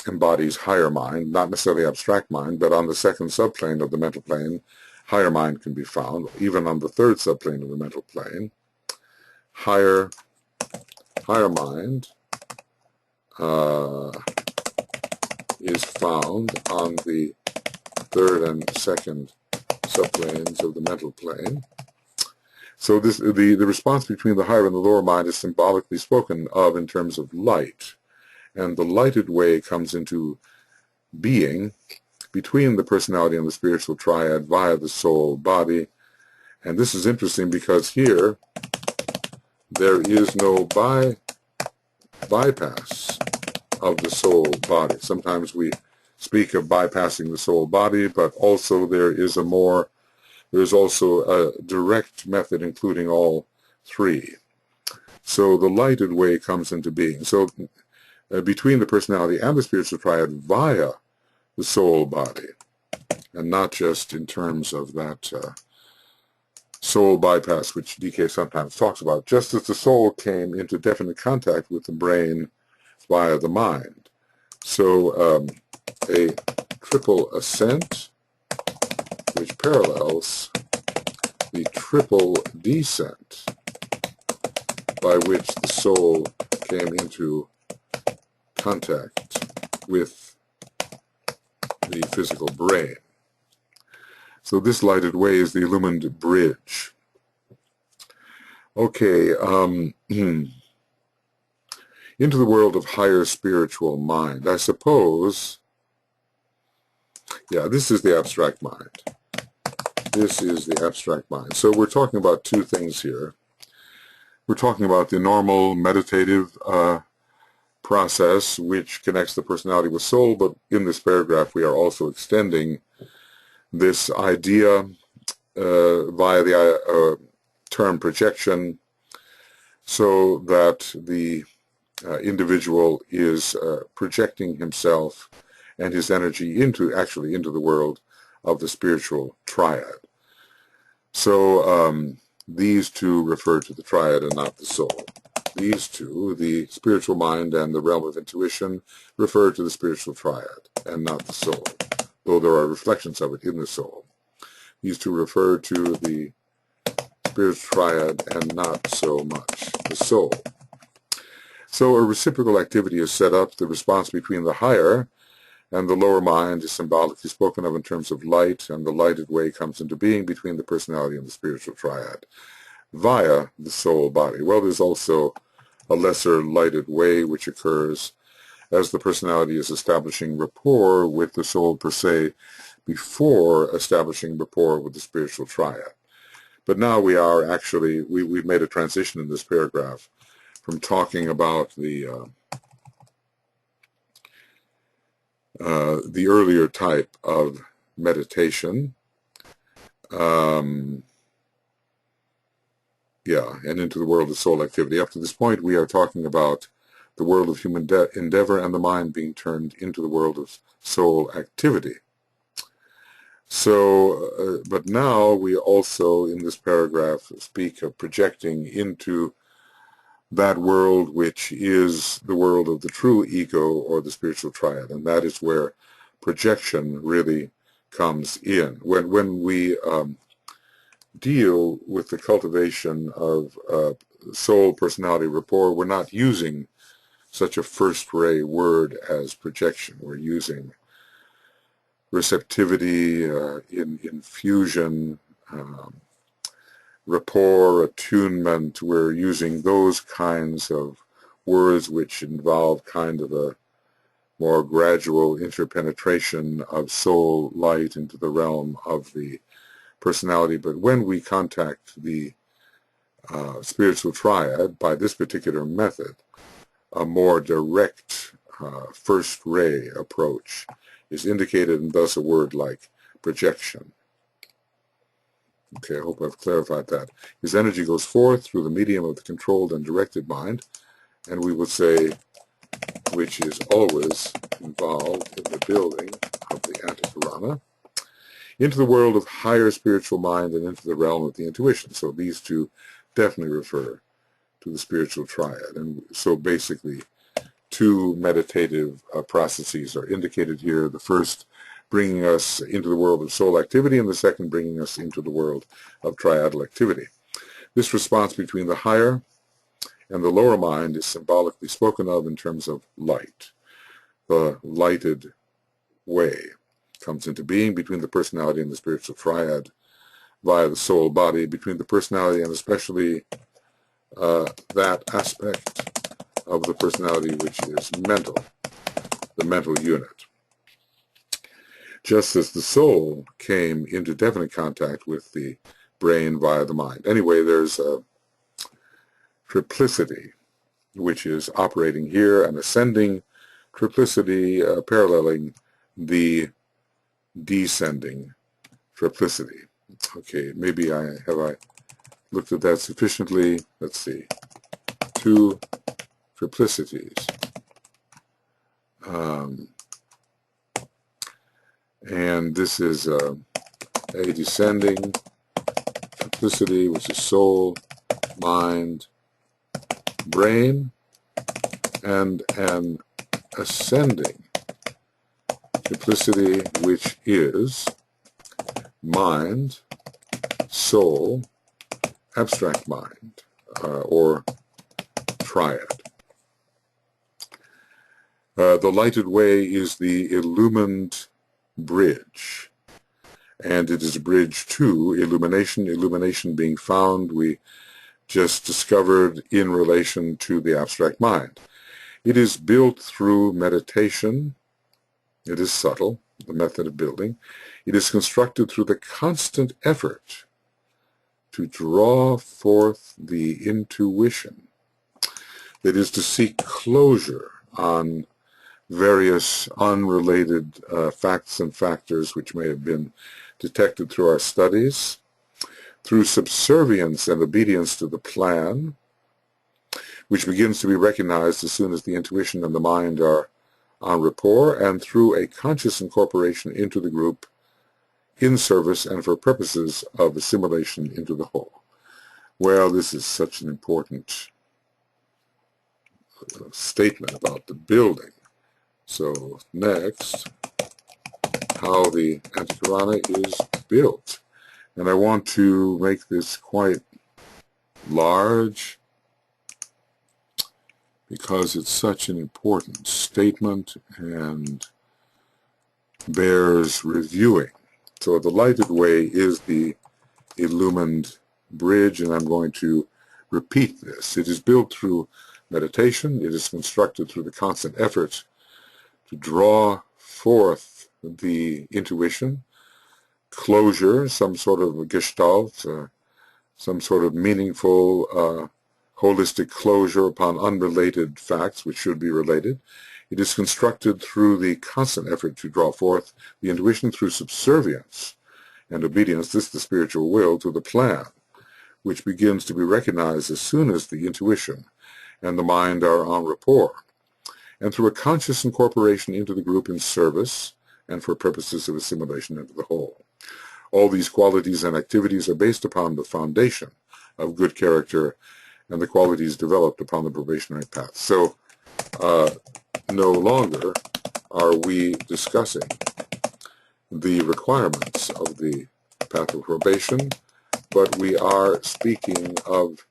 embodies higher mind, not necessarily abstract mind, but on the second subplane of the mental plane, higher mind can be found. Even on the third subplane of the mental plane, higher mind is found on the third and second subplanes of the mental plane. So this, the response between the higher and the lower mind is symbolically spoken of in terms of light. And the lighted way comes into being between the personality and the spiritual triad via the soul body. And this is interesting because here there is no bypass of the soul body. Sometimes we speak of bypassing the soul body, but also there's also a direct method including all three. So the lighted way comes into being. So between the personality and the spiritual triad via the soul body, and not just in terms of that soul bypass, which DK sometimes talks about, just as the soul came into definite contact with the brain via the mind. So a triple ascent, which parallels the triple descent by which the soul came into contact with the physical brain. So this lighted way is the illumined bridge. Okay, into the world of higher spiritual mind. I suppose, yeah, this is the abstract mind. This is the abstract mind. So we're talking about two things here. We're talking about the normal meditative process which connects the personality with soul, but in this paragraph we are also extending this idea via the term projection, so that the individual is projecting himself and his energy into the world of the spiritual triad. So these two refer to the triad and not the soul. These two, the spiritual mind and the realm of intuition, refer to the spiritual triad and not the soul, though there are reflections of it in the soul. These two refer to the spiritual triad and not so much the soul. So a reciprocal activity is set up. The response between the higher and the lower mind is symbolically spoken of in terms of light, and the lighted way comes into being between the personality and the spiritual triad via the soul body. Well, there's also a lesser lighted way which occurs as the personality is establishing rapport with the soul per se before establishing rapport with the spiritual triad. But now we are actually, we've made a transition in this paragraph from talking about the earlier type of meditation, and into the world of soul activity. Up to this point, we are talking about the world of human endeavor and the mind being turned into the world of soul activity. So, but now we also, in this paragraph, speak of projecting into that world which is the world of the true ego or the spiritual triad, and that is where projection really comes in. When we deal with the cultivation of soul personality rapport, we're not using such a first-ray word as projection. We're using receptivity, infusion, rapport, attunement. We're using those kinds of words which involve kind of a more gradual interpenetration of soul light into the realm of the personality. But when we contact the spiritual triad by this particular method, a more direct first ray approach is indicated, and thus a word like projection. Okay, I hope I've clarified that. His energy goes forth through the medium of the controlled and directed mind, and we would say, which is always involved in the building of the Antakarana, into the world of higher spiritual mind and into the realm of the intuition. So these two definitely refer to the spiritual triad. And so basically, two meditative processes are indicated here. The first bringing us into the world of soul activity, and the second bringing us into the world of triadal activity. This response between the higher and the lower mind is symbolically spoken of in terms of light. The lighted way comes into being between the personality and the spiritual triad via the soul body, between the personality and especially that aspect of the personality which is mental, the mental unit. Just as the soul came into definite contact with the brain via the mind. Anyway, there's a triplicity which is operating here, an ascending triplicity paralleling the descending triplicity. Okay, maybe I looked at that sufficiently. Let's see. Two triplicities. And this is a descending triplicity, which is soul, mind, brain, and an ascending triplicity, which is mind, soul, abstract mind, or triad. The lighted way is the illumined bridge, and it is a bridge to illumination, illumination being found, we just discovered, in relation to the abstract mind. It is built through meditation. It is subtle, the method of building. It is constructed through the constant effort to draw forth the intuition. That is to seek closure on various unrelated facts and factors which may have been detected through our studies, through subservience and obedience to the plan, which begins to be recognized as soon as the intuition and the mind are en rapport, and through a conscious incorporation into the group in service and for purposes of assimilation into the whole. Well, this is such an important statement about the building. So next, how the Antakarana is built. And I want to make this quite large because it's such an important statement and bears reviewing. So the lighted way is the illumined bridge, and I'm going to repeat this. It is built through meditation. It is constructed through the constant effort to draw forth the intuition, closure, some sort of a gestalt, some sort of meaningful holistic closure upon unrelated facts which should be related. It is constructed through the constant effort to draw forth the intuition through subservience and obedience, this is the spiritual will, to the plan, which begins to be recognized as soon as the intuition and the mind are en rapport, and through a conscious incorporation into the group in service and for purposes of assimilation into the whole. All these qualities and activities are based upon the foundation of good character and the qualities developed upon the probationary path. So no longer are we discussing the requirements of the path of probation, but we are speaking of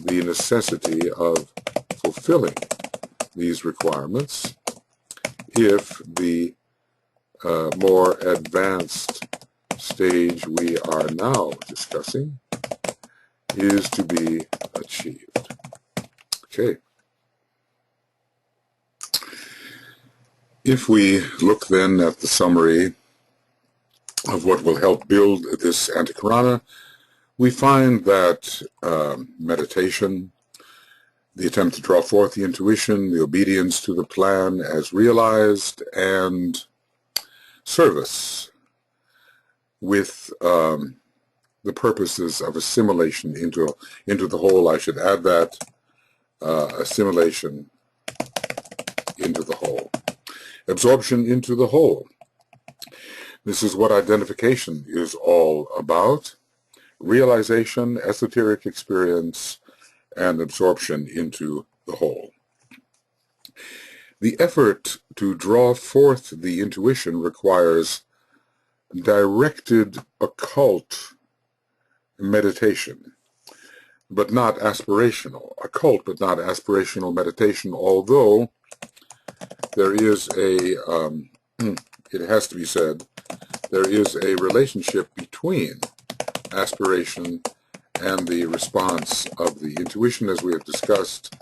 the necessity of fulfilling these requirements if the more advanced stage we are now discussing is to be achieved. Okay. If we look then at the summary of what will help build this Antikarana, we find that meditation, the attempt to draw forth the intuition, the obedience to the plan as realized, and service with the purposes of assimilation into the whole. I should add that, assimilation into the whole. Absorption into the whole. This is what identification is all about. Realization, esoteric experience, and absorption into the whole. The effort to draw forth the intuition requires directed occult meditation, but not aspirational. Occult, but not aspirational meditation, although there is a, it has to be said, there is a relationship between aspiration and the response of the intuition, as we have discussed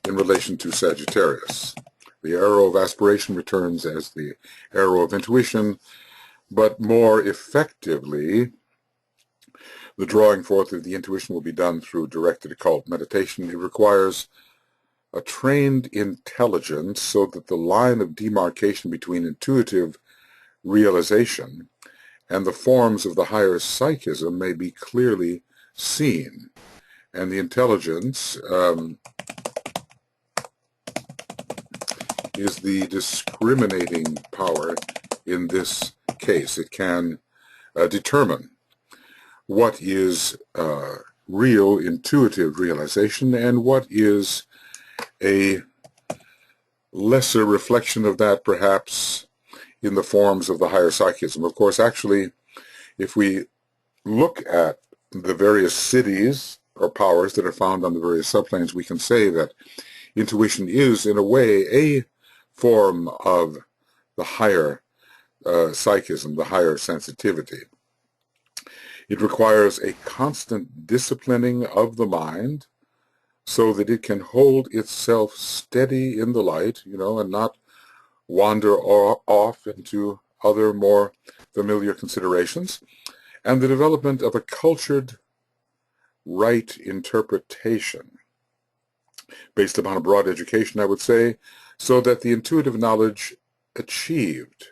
in relation to Sagittarius. The arrow of aspiration returns as the arrow of intuition, but more effectively, the drawing forth of the intuition will be done through directed occult meditation. It requires a trained intelligence so that the line of demarcation between intuitive realization and the forms of the higher psychism may be clearly seen. And the intelligence is the discriminating power in this case. It can determine what is real intuitive realization and what is a lesser reflection of that, perhaps in the forms of the higher psychism. Of course, actually, if we look at the various cities or powers that are found on the various subplanes, we can say that intuition is, in a way, a form of the higher psychism, the higher sensitivity. It requires a constant disciplining of the mind so that it can hold itself steady in the light, and not wander off into other more familiar considerations, and the development of a cultured right interpretation based upon a broad education, I would say, so that the intuitive knowledge achieved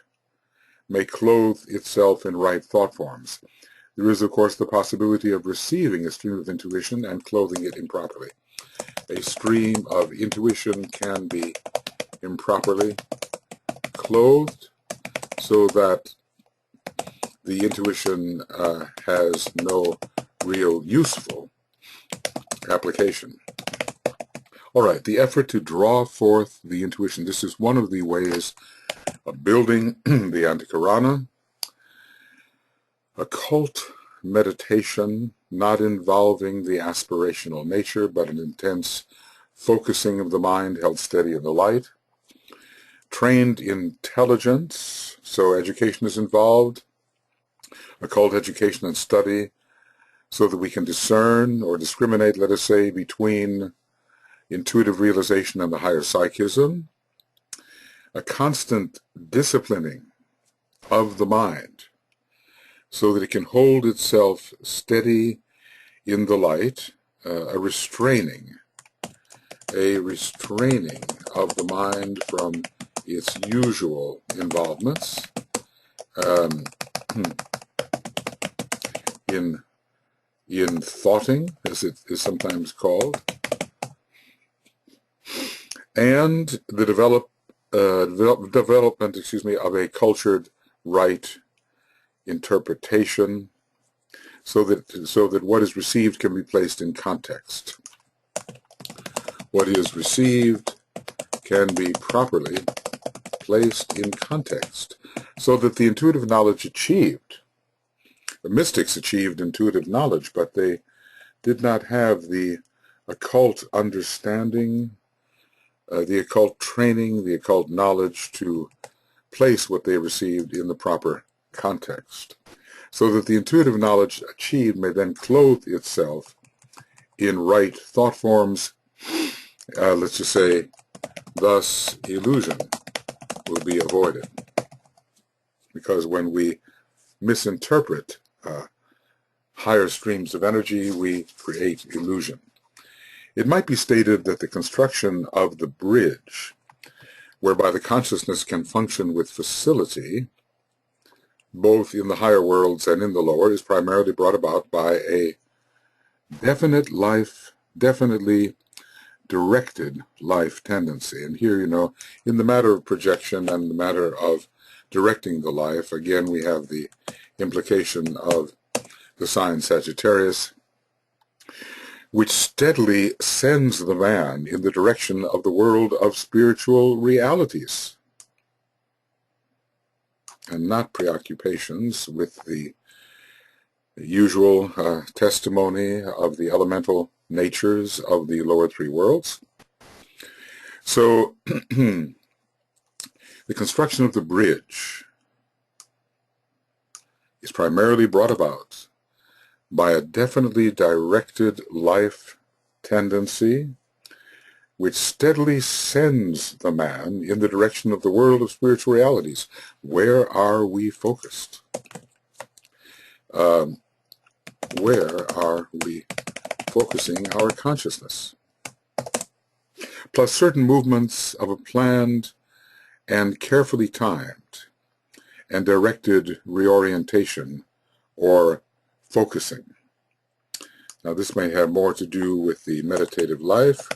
may clothe itself in right thought forms. There is, of course, the possibility of receiving a stream of intuition and clothing it improperly. A stream of intuition can be improperly clothed so that the intuition has no real useful application. All right, the effort to draw forth the intuition. This is one of the ways of building the Antikarana. Occult meditation, not involving the aspirational nature, but an intense focusing of the mind held steady in the light. Trained intelligence, so education is involved. Occult education and study, so that we can discern or discriminate, let us say, between intuitive realization and the higher psychism. A constant disciplining of the mind so that it can hold itself steady in the light, a restraining a restraining of the mind from its usual involvements in thoughting, as it is sometimes called, and the development, of a cultured right interpretation, so that what is received can be placed in context. What is received can be properly placed in context, so that the intuitive knowledge achieved, the mystics achieved intuitive knowledge, but they did not have the occult understanding, the occult training, the occult knowledge to place what they received in the proper context, so that the intuitive knowledge achieved may then clothe itself in right thought forms. Let's just say, thus illusion will be avoided. Because when we misinterpret higher streams of energy, we create illusion. It might be stated that the construction of the bridge, whereby the consciousness can function with facility, both in the higher worlds and in the lower, is primarily brought about by a definitely directed life tendency. And here, in the matter of projection and the matter of directing the life, again, we have the implication of the sign Sagittarius, which steadily sends the man in the direction of the world of spiritual realities, and not preoccupations with the usual testimony of the elemental natures of the lower three worlds. So the construction of the bridge is primarily brought about by a definitely directed life tendency which steadily sends the man in the direction of the world of spiritual realities. Where are we focused? Where are we focusing our consciousness? Plus certain movements of a planned and carefully timed and directed reorientation or focusing. Now, this may have more to do with the meditative life,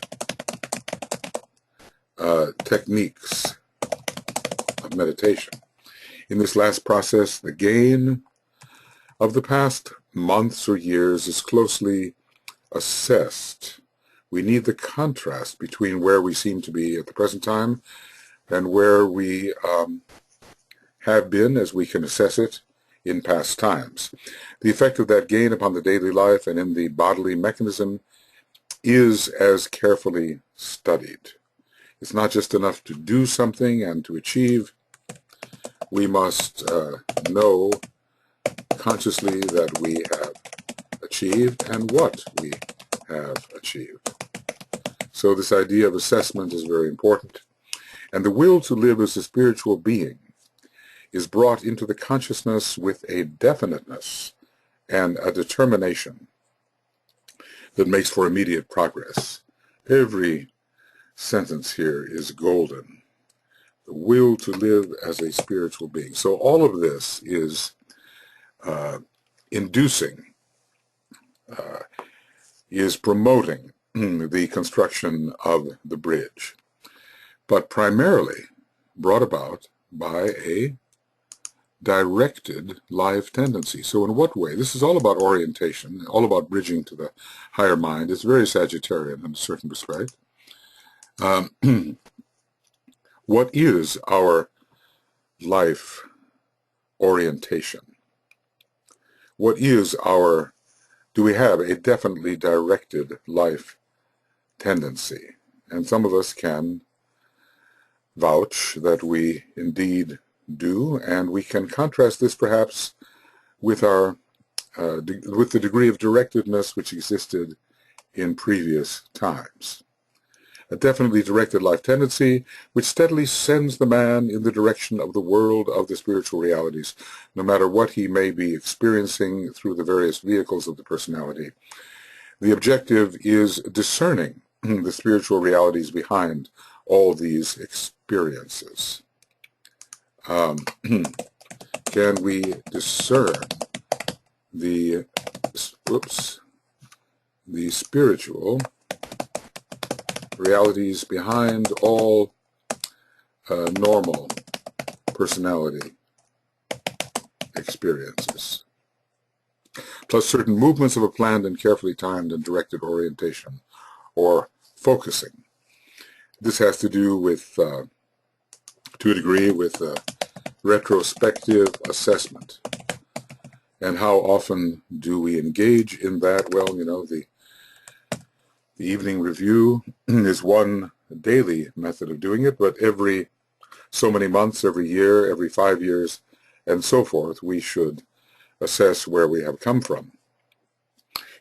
techniques of meditation. In this last process, the gain of the past months or years is closely assessed. We need the contrast between where we seem to be at the present time and where we have been, as we can assess it, in past times. The effect of that gain upon the daily life and in the bodily mechanism is as carefully studied. It's not just enough to do something and to achieve. We must know consciously that we have achieved and what we have achieved. So this idea of assessment is very important. And the will to live as a spiritual being is brought into the consciousness with a definiteness and a determination that makes for immediate progress. Every sentence here is golden. The will to live as a spiritual being. So all of this is inducing, is promoting the construction of the bridge, but primarily brought about by a directed life tendency. So in what way? This is all about orientation, all about bridging to the higher mind. It's very Sagittarian in a certain respect. What is our life orientation? What is our, do we have a definitely directed life tendency? And some of us can vouch that we indeed do, and we can contrast this perhaps with our with the degree of directedness which existed in previous times. A definitely directed life tendency which steadily sends the man in the direction of the world of the spiritual realities, no matter what he may be experiencing through the various vehicles of the personality. The objective is discerning the spiritual realities behind all these experiences? Can we discern the spiritual realities behind all normal personality experiences, plus certain movements of a planned and carefully timed and directed orientation or focusing? This has to do with, to a degree, with retrospective assessment. And how often do we engage in that? Well, you know, the evening review is one daily method of doing it, but every so many months, every year, every 5 years, and so forth, we should assess where we have come from.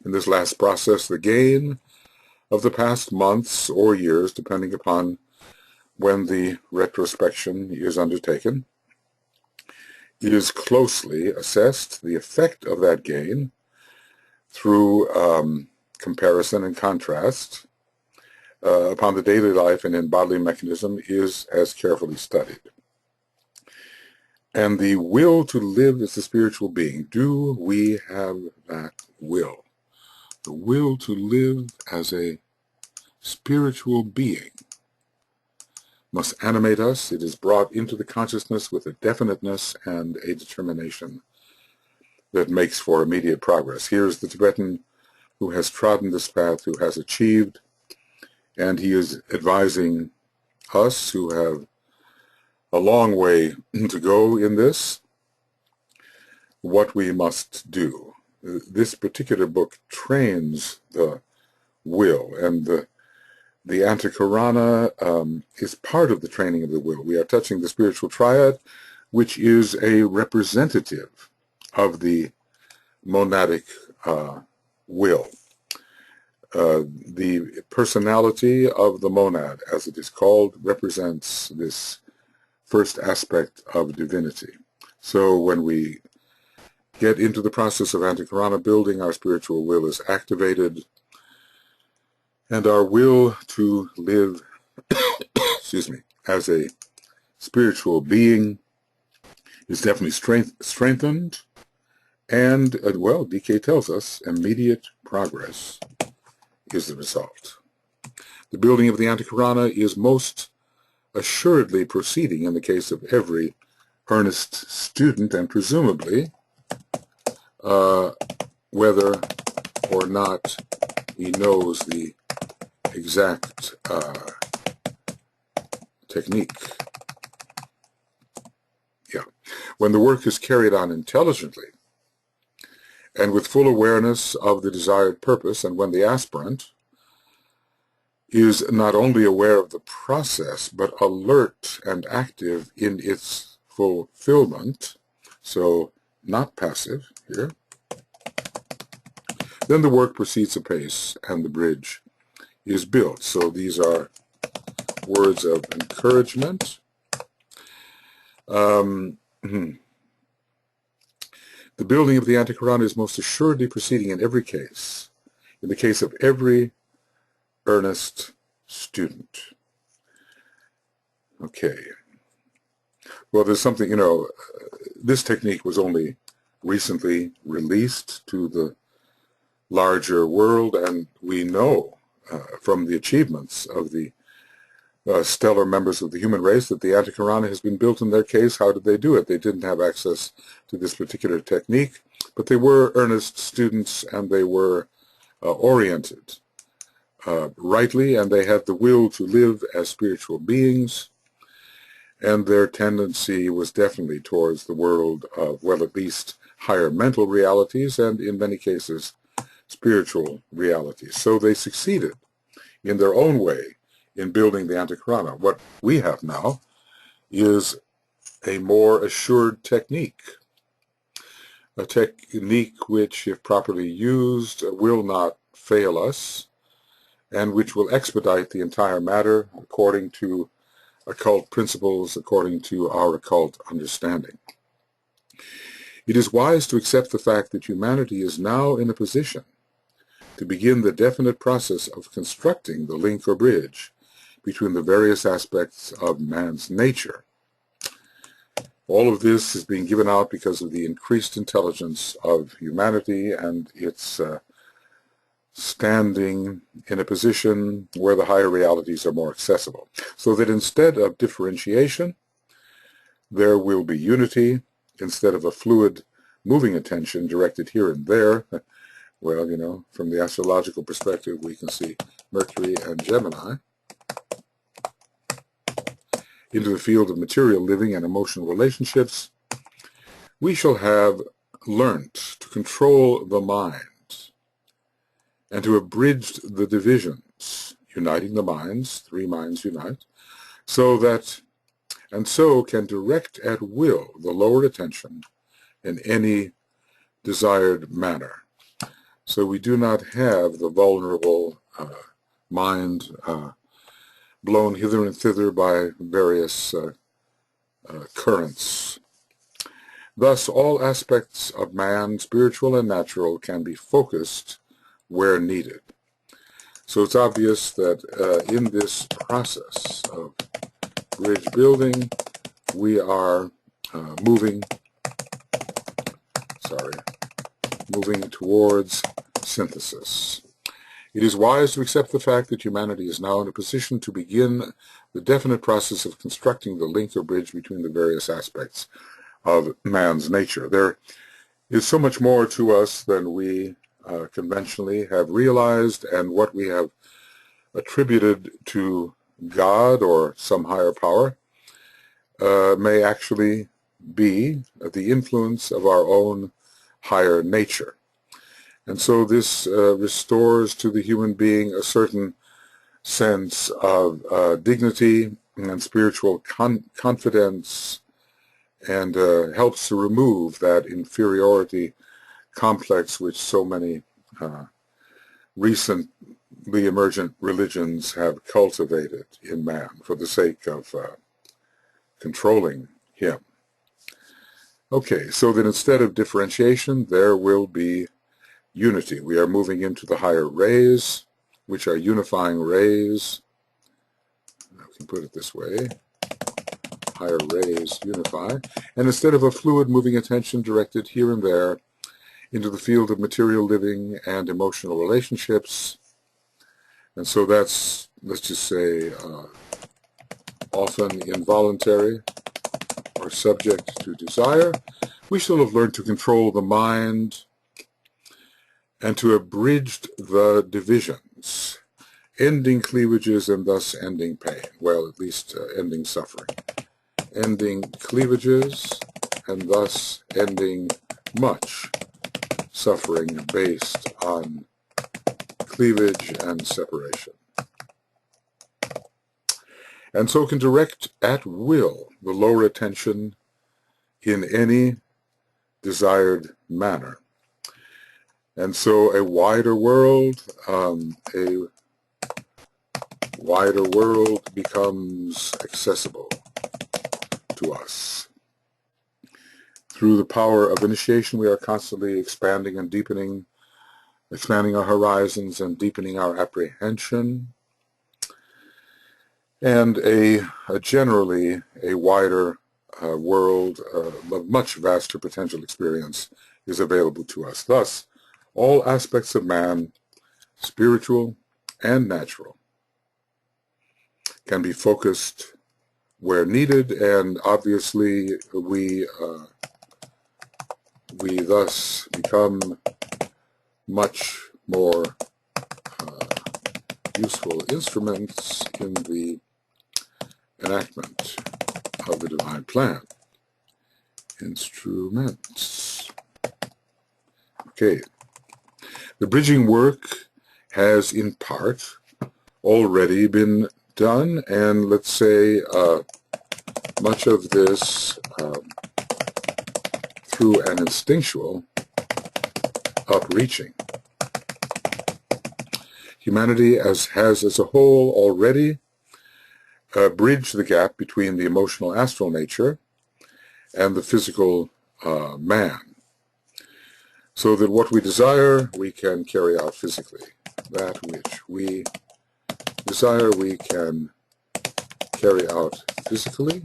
In this last process, the gain of the past months or years, depending upon when the retrospection is undertaken, is closely assessed. The effect of that gain through comparison and contrast upon the daily life and in bodily mechanism is as carefully studied. And the will to live as a spiritual being, do we have that will? The will to live as a spiritual being must animate us. It is brought into the consciousness with a definiteness and a determination that makes for immediate progress. Here's the Tibetan who has trodden this path, who has achieved, and he is advising us who have a long way to go in this, what we must do. This particular book trains the will, and the Antakarana is part of the training of the will. We are touching the spiritual triad, which is a representative of the monadic will. The personality of the monad, as it is called, represents this first aspect of divinity. So when we get into the process of Antakarana building, our spiritual will is activated, and our will to live as a spiritual being is definitely strengthened, and, well, DK tells us immediate progress is the result. The building of the Antakarana is most assuredly proceeding in the case of every earnest student, and presumably, whether or not he knows the exact technique. Yeah. When the work is carried on intelligently and with full awareness of the desired purpose, and when the aspirant is not only aware of the process, but alert and active in its fulfillment, so not passive here, then the work proceeds apace and the bridge is built. So these are words of encouragement. The building of the Antakarana is most assuredly proceeding in every case, in the case of every earnest student. Okay. Well, there's something, you know, this technique was only recently released to the larger world, and we know from the achievements of the stellar members of the human race that the Antakarana has been built in their case. How did they do it? They didn't have access to this particular technique, but they were earnest students, and they were oriented rightly, and they had the will to live as spiritual beings, and their tendency was definitely towards the world of, well, at least higher mental realities, and in many cases spiritual realities. So they succeeded in their own way in building the Antakarana. What we have now is a more assured technique, a technique which, if properly used, will not fail us, and which will expedite the entire matter according to occult principles, according to our occult understanding. It is wise to accept the fact that humanity is now in a position to begin the definite process of constructing the link or bridge between the various aspects of man's nature. All of this is being given out because of the increased intelligence of humanity and its standing in a position where the higher realities are more accessible. So that instead of differentiation, there will be unity instead of a fluid moving attention directed here and there. Well, you know, from the astrological perspective, we can see Mercury and Gemini into the field of material living and emotional relationships. We shall have learnt to control the mind and to have bridged the divisions, uniting the minds, three minds unite, so that, and so can direct at will the lower attention in any desired manner. So we do not have the vulnerable mind blown hither and thither by various currents. Thus, all aspects of man, spiritual and natural, can be focused where needed. So it's obvious that in this process of bridge building, we are moving towards synthesis. It is wise to accept the fact that humanity is now in a position to begin the definite process of constructing the link or bridge between the various aspects of man's nature. There is so much more to us than we conventionally have realized, and what we have attributed to God or some higher power may actually be the influence of our own higher nature. And so this restores to the human being a certain sense of dignity and spiritual confidence, and helps to remove that inferiority complex which so many recently emergent religions have cultivated in man for the sake of controlling him. Okay, so that instead of differentiation, there will be unity. We are moving into the higher rays, which are unifying rays. I can put it this way. Higher rays unify. And instead of a fluid moving attention directed here and there into the field of material living and emotional relationships, and so that's, let's just say, often involuntary or subject to desire, we shall have learned to control the mind and to have bridged the divisions, ending cleavages and thus ending pain. Well, at least ending suffering. Ending cleavages and thus ending much suffering based on cleavage and separation. And so can direct at will the lower attention in any desired manner. And so a wider world becomes accessible to us. Through the power of initiation, we are constantly expanding and deepening, expanding our horizons and deepening our apprehension. And generally a wider world of much vaster potential experience is available to us. Thus, all aspects of man, spiritual and natural, can be focused where needed, and obviously we thus become much more useful instruments in the enactment of the divine plan. Instruments. Okay. The bridging work has in part already been done, and let's say much of this through an instinctual upreaching. Humanity has as a whole already bridged the gap between the emotional astral nature and the physical man. so that what we desire we can carry out physically. That which we desire we can carry out physically.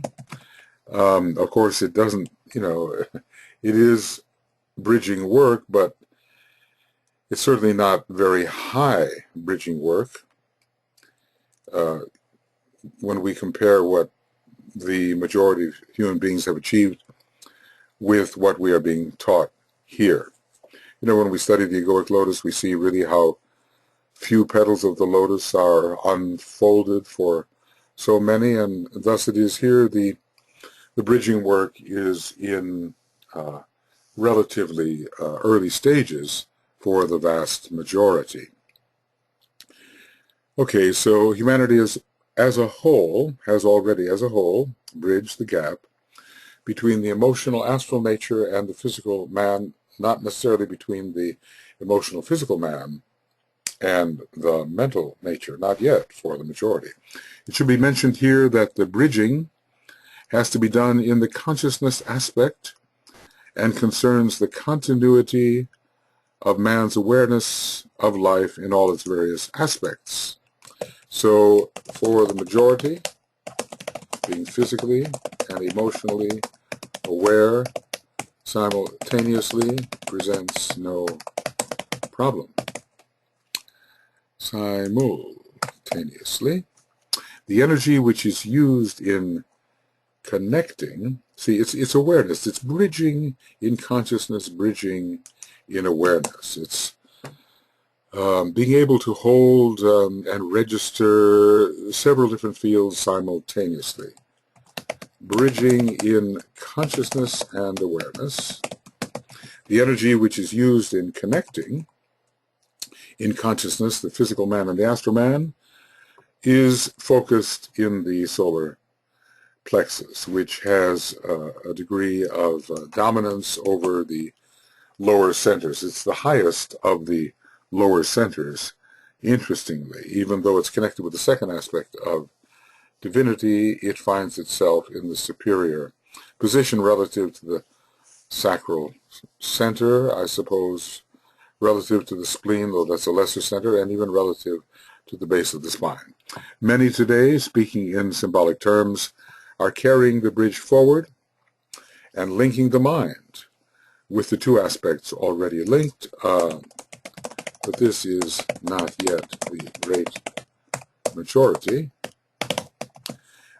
Of course, it doesn't, it is bridging work, but it's certainly not very high bridging work when we compare what the majority of human beings have achieved with what we are being taught here. When we study the egoic lotus, we see really how few petals of the lotus are unfolded for so many, and thus it is here the bridging work is in relatively early stages for the vast majority. Okay, so humanity as a whole has already, as a whole, bridged the gap between the emotional astral nature and the physical man, not necessarily between the emotional physical man and the mental nature, not yet for the majority. It should be mentioned here that the bridging has to be done in the consciousness aspect and concerns the continuity of man's awareness of life in all its various aspects. So for the majority, being physically and emotionally aware simultaneously presents no problem. Simultaneously, the energy which is used in connecting, see, it's awareness, it's bridging in consciousness, bridging in awareness. It's being able to hold and register several different fields simultaneously. Bridging in consciousness and awareness. The energy which is used in connecting in consciousness, the physical man and the astral man, is focused in the solar plexus, which has a degree of dominance over the lower centers. It's the highest of the lower centers, interestingly. Even though it's connected with the second aspect of divinity, it finds itself in the superior position relative to the sacral center, I suppose, relative to the spleen, though that's a lesser center, and even relative to the base of the spine. Many today, speaking in symbolic terms, are carrying the bridge forward and linking the mind with the two aspects already linked, but this is not yet the great majority.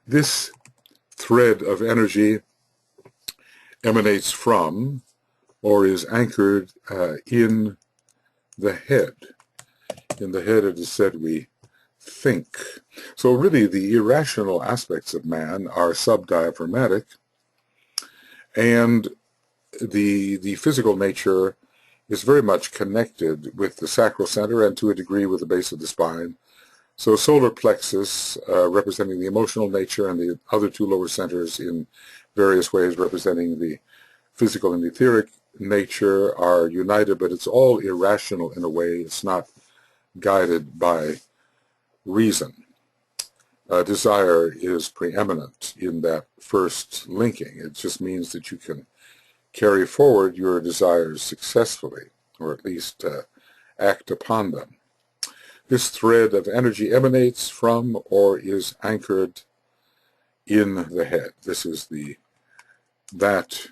This thread of energy emanates from or is anchored in the head. In the head, it is said we think. So really the irrational aspects of man are subdiaphragmatic, and the physical nature is very much connected with the sacral center and to a degree with the base of the spine. So solar plexus representing the emotional nature and the other two lower centers in various ways representing the physical and etheric nature are united, but it's all irrational in a way. It's not guided by reason. Desire is preeminent in that first linking. It just means that you can carry forward your desires successfully, or at least act upon them. This thread of energy emanates from or is anchored in the head. This is that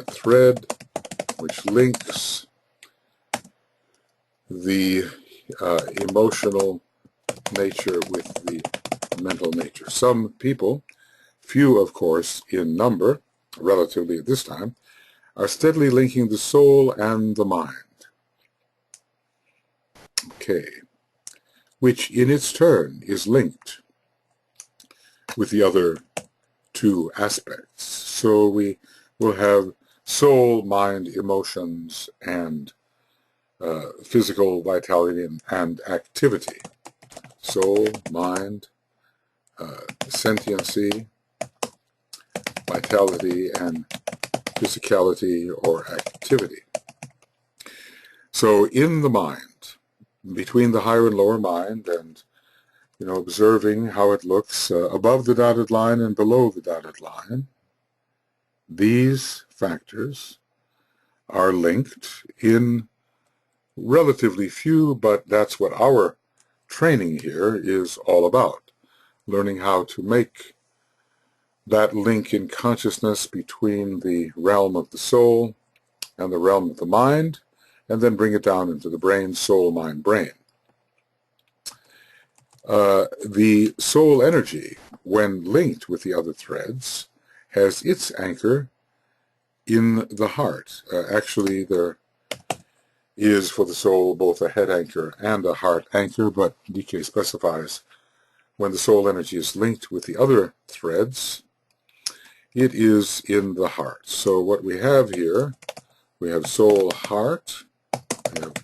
thread which links the emotional nature with the mental nature. Some people, few of course in number, relatively at this time, are steadily linking the soul and the mind. Okay, which in its turn is linked with the other two aspects. So we will have soul, mind, emotions, and physical vitality and activity. Soul, mind, sentiency, vitality, and physicality or activity. So in the mind, between the higher and lower mind, and observing how it looks above the dotted line and below the dotted line, these factors are linked in relatively few, but that's what our training here is all about, learning how to make that link in consciousness between the realm of the soul and the realm of the mind, and then bring it down into the brain, soul, mind, brain. The soul energy, when linked with the other threads, has its anchor in the heart. Actually, there is for the soul both a head anchor and a heart anchor, but DK specifies when the soul energy is linked with the other threads, it is in the heart. So what we have here, we have soul, heart, we have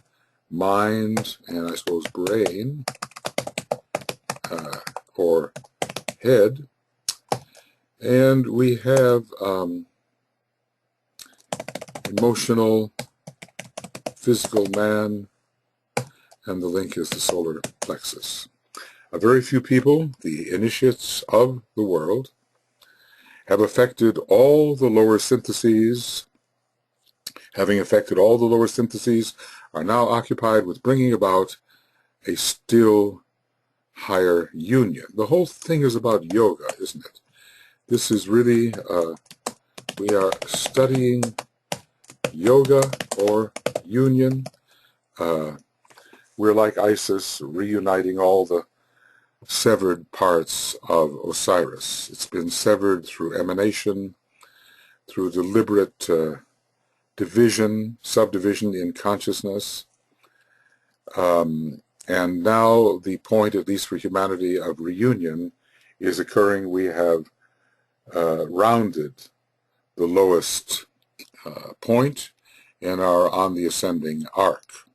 mind, and I suppose brain, or head, and we have emotional, physical man, and the link is the solar plexus. A very few people, the initiates of the world, have affected all the lower syntheses. Having affected all the lower syntheses, are now occupied with bringing about a still higher union. The whole thing is about yoga, isn't it? This is really, we are studying yoga or union. We're like Isis, reuniting all the severed parts of Osiris. It's been severed through emanation, through deliberate division, subdivision in consciousness. And now the point, at least for humanity, of reunion is occurring. We have rounded the lowest point and are on the ascending arc.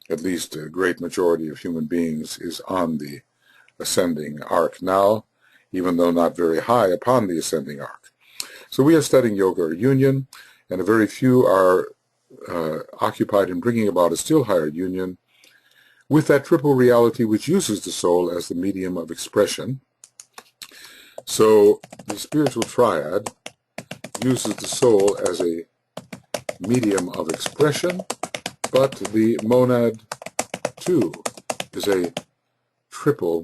At least a great majority of human beings is on the ascending arc now, even though not very high upon the ascending arc. So we are studying yoga or union, and a very few are occupied in bringing about a still higher union with that triple reality which uses the soul as the medium of expression. So the spiritual triad uses the soul as a medium of expression, but the monad too is a triple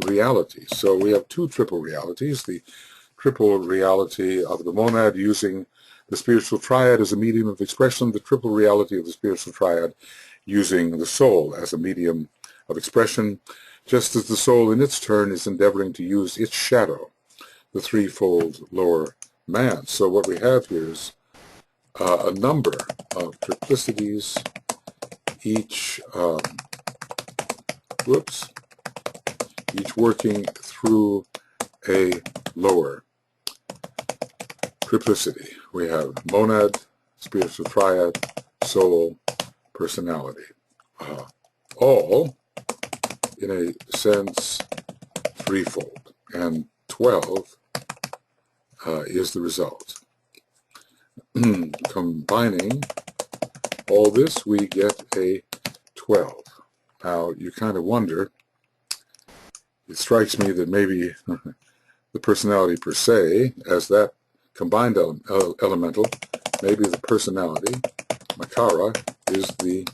reality. So we have two triple realities, the triple reality of the monad using the spiritual triad as a medium of expression, the triple reality of the spiritual triad using the soul as a medium of expression, just as the soul in its turn is endeavoring to use its shadow, the threefold lower man. So what we have here is a number of triplicities, each each working through a lower triplicity. We have monad, spiritual triad, soul, personality. All, in a sense, threefold, and 12 is the result. Combining all this, we get a 12. Now, you kind of wonder, it strikes me that maybe the personality per se, as that combined elemental, maybe the personality, Makara, is the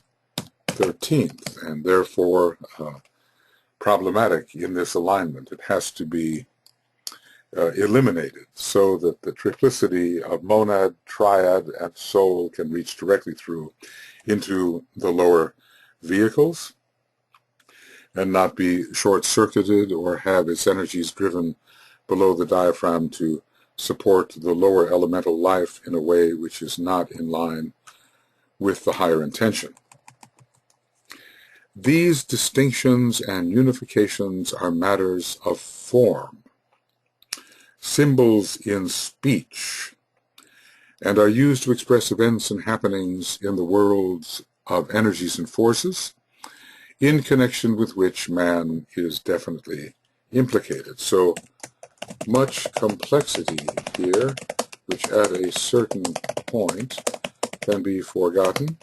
13th, and therefore problematic in this alignment. It has to be eliminated so that the triplicity of monad, triad, and soul can reach directly through into the lower vehicles and not be short-circuited or have its energies driven below the diaphragm to support the lower elemental life in a way which is not in line with the higher intention. These distinctions and unifications are matters of form, symbols in speech, and are used to express events and happenings in the worlds of energies and forces, in connection with which man is definitely implicated. So much complexity here, which at a certain point can be forgotten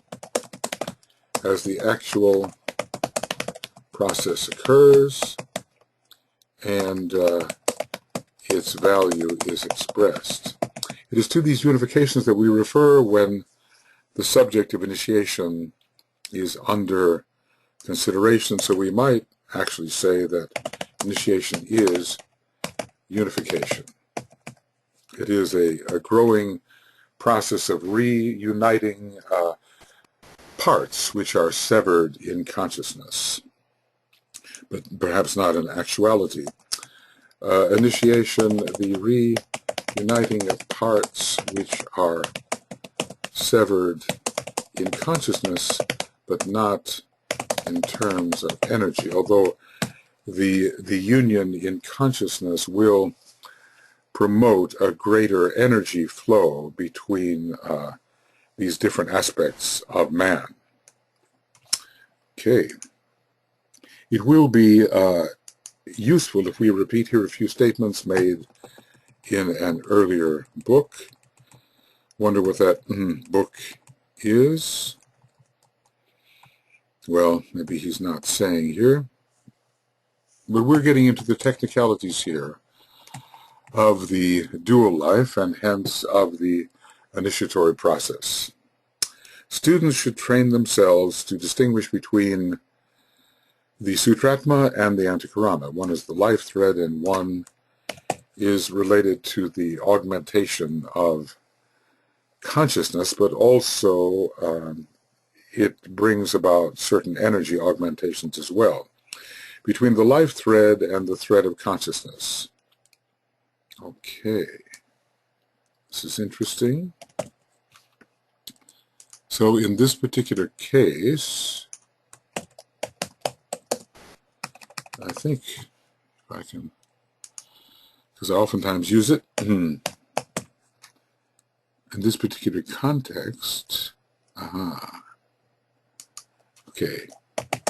as the actual process occurs and its value is expressed. It is to these unifications that we refer when the subject of initiation is under consideration, so we might actually say that initiation is unification. It is a growing process of reuniting parts which are severed in consciousness, but perhaps not in actuality. Initiation, the reuniting of parts which are severed in consciousness, but not in terms of energy, although the union in consciousness will promote a greater energy flow between these different aspects of man. Okay. It will be useful if we repeat here a few statements made in an earlier book. Wonder what that book is. Well, maybe he's not saying here. But we're getting into the technicalities here of the dual life and hence of the initiatory process. Students should train themselves to distinguish between the Sutratma and the Antakarana. One is the life thread and one is related to the augmentation of consciousness, but also it brings about certain energy augmentations as well. Between the life thread and the thread of consciousness. Okay, this is interesting. So in this particular case, I think if I can, because I oftentimes use it, in this particular context, okay,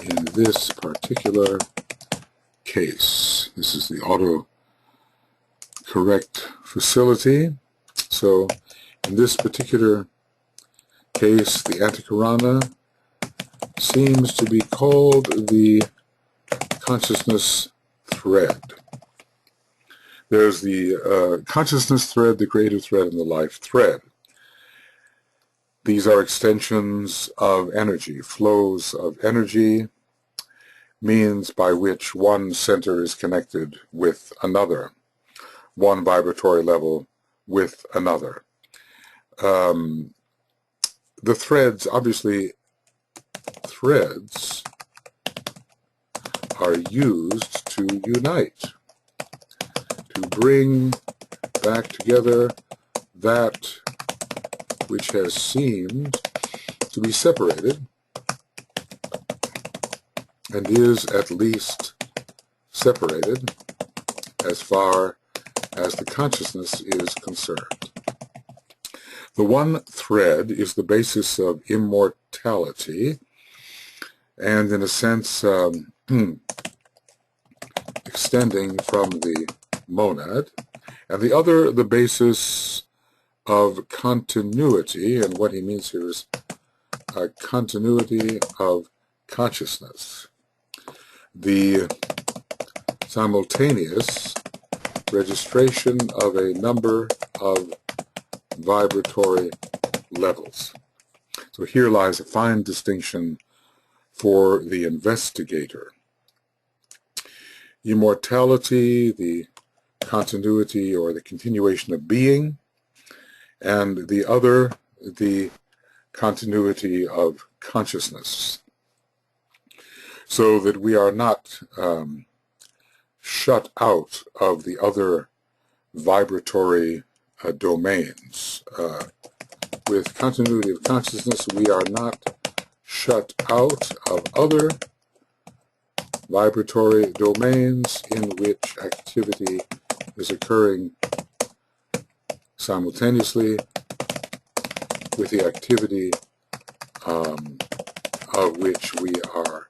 in this particular case, this is the auto-correct facility. So in this particular case, the Antakarana seems to be called the consciousness thread. There's the consciousness thread, the creative thread, and the life thread. These are extensions of energy, flows of energy, means by which one center is connected with another, one vibratory level with another. The threads, obviously, threads are used to unite, to bring back together that which has seemed to be separated and is at least separated as far as the consciousness is concerned. The one thread is the basis of immortality and, in a sense, extending from the monad, and the other the basis of continuity, and what he means here is a continuity of consciousness, the simultaneous registration of a number of vibratory levels. So here lies a fine distinction for the investigator. Immortality, the continuity or the continuation of being, and the other, the continuity of consciousness, so that we are not shut out of the other vibratory domains. With continuity of consciousness, we are not shut out of other vibratory domains in which activity is occurring simultaneously with the activity of which we are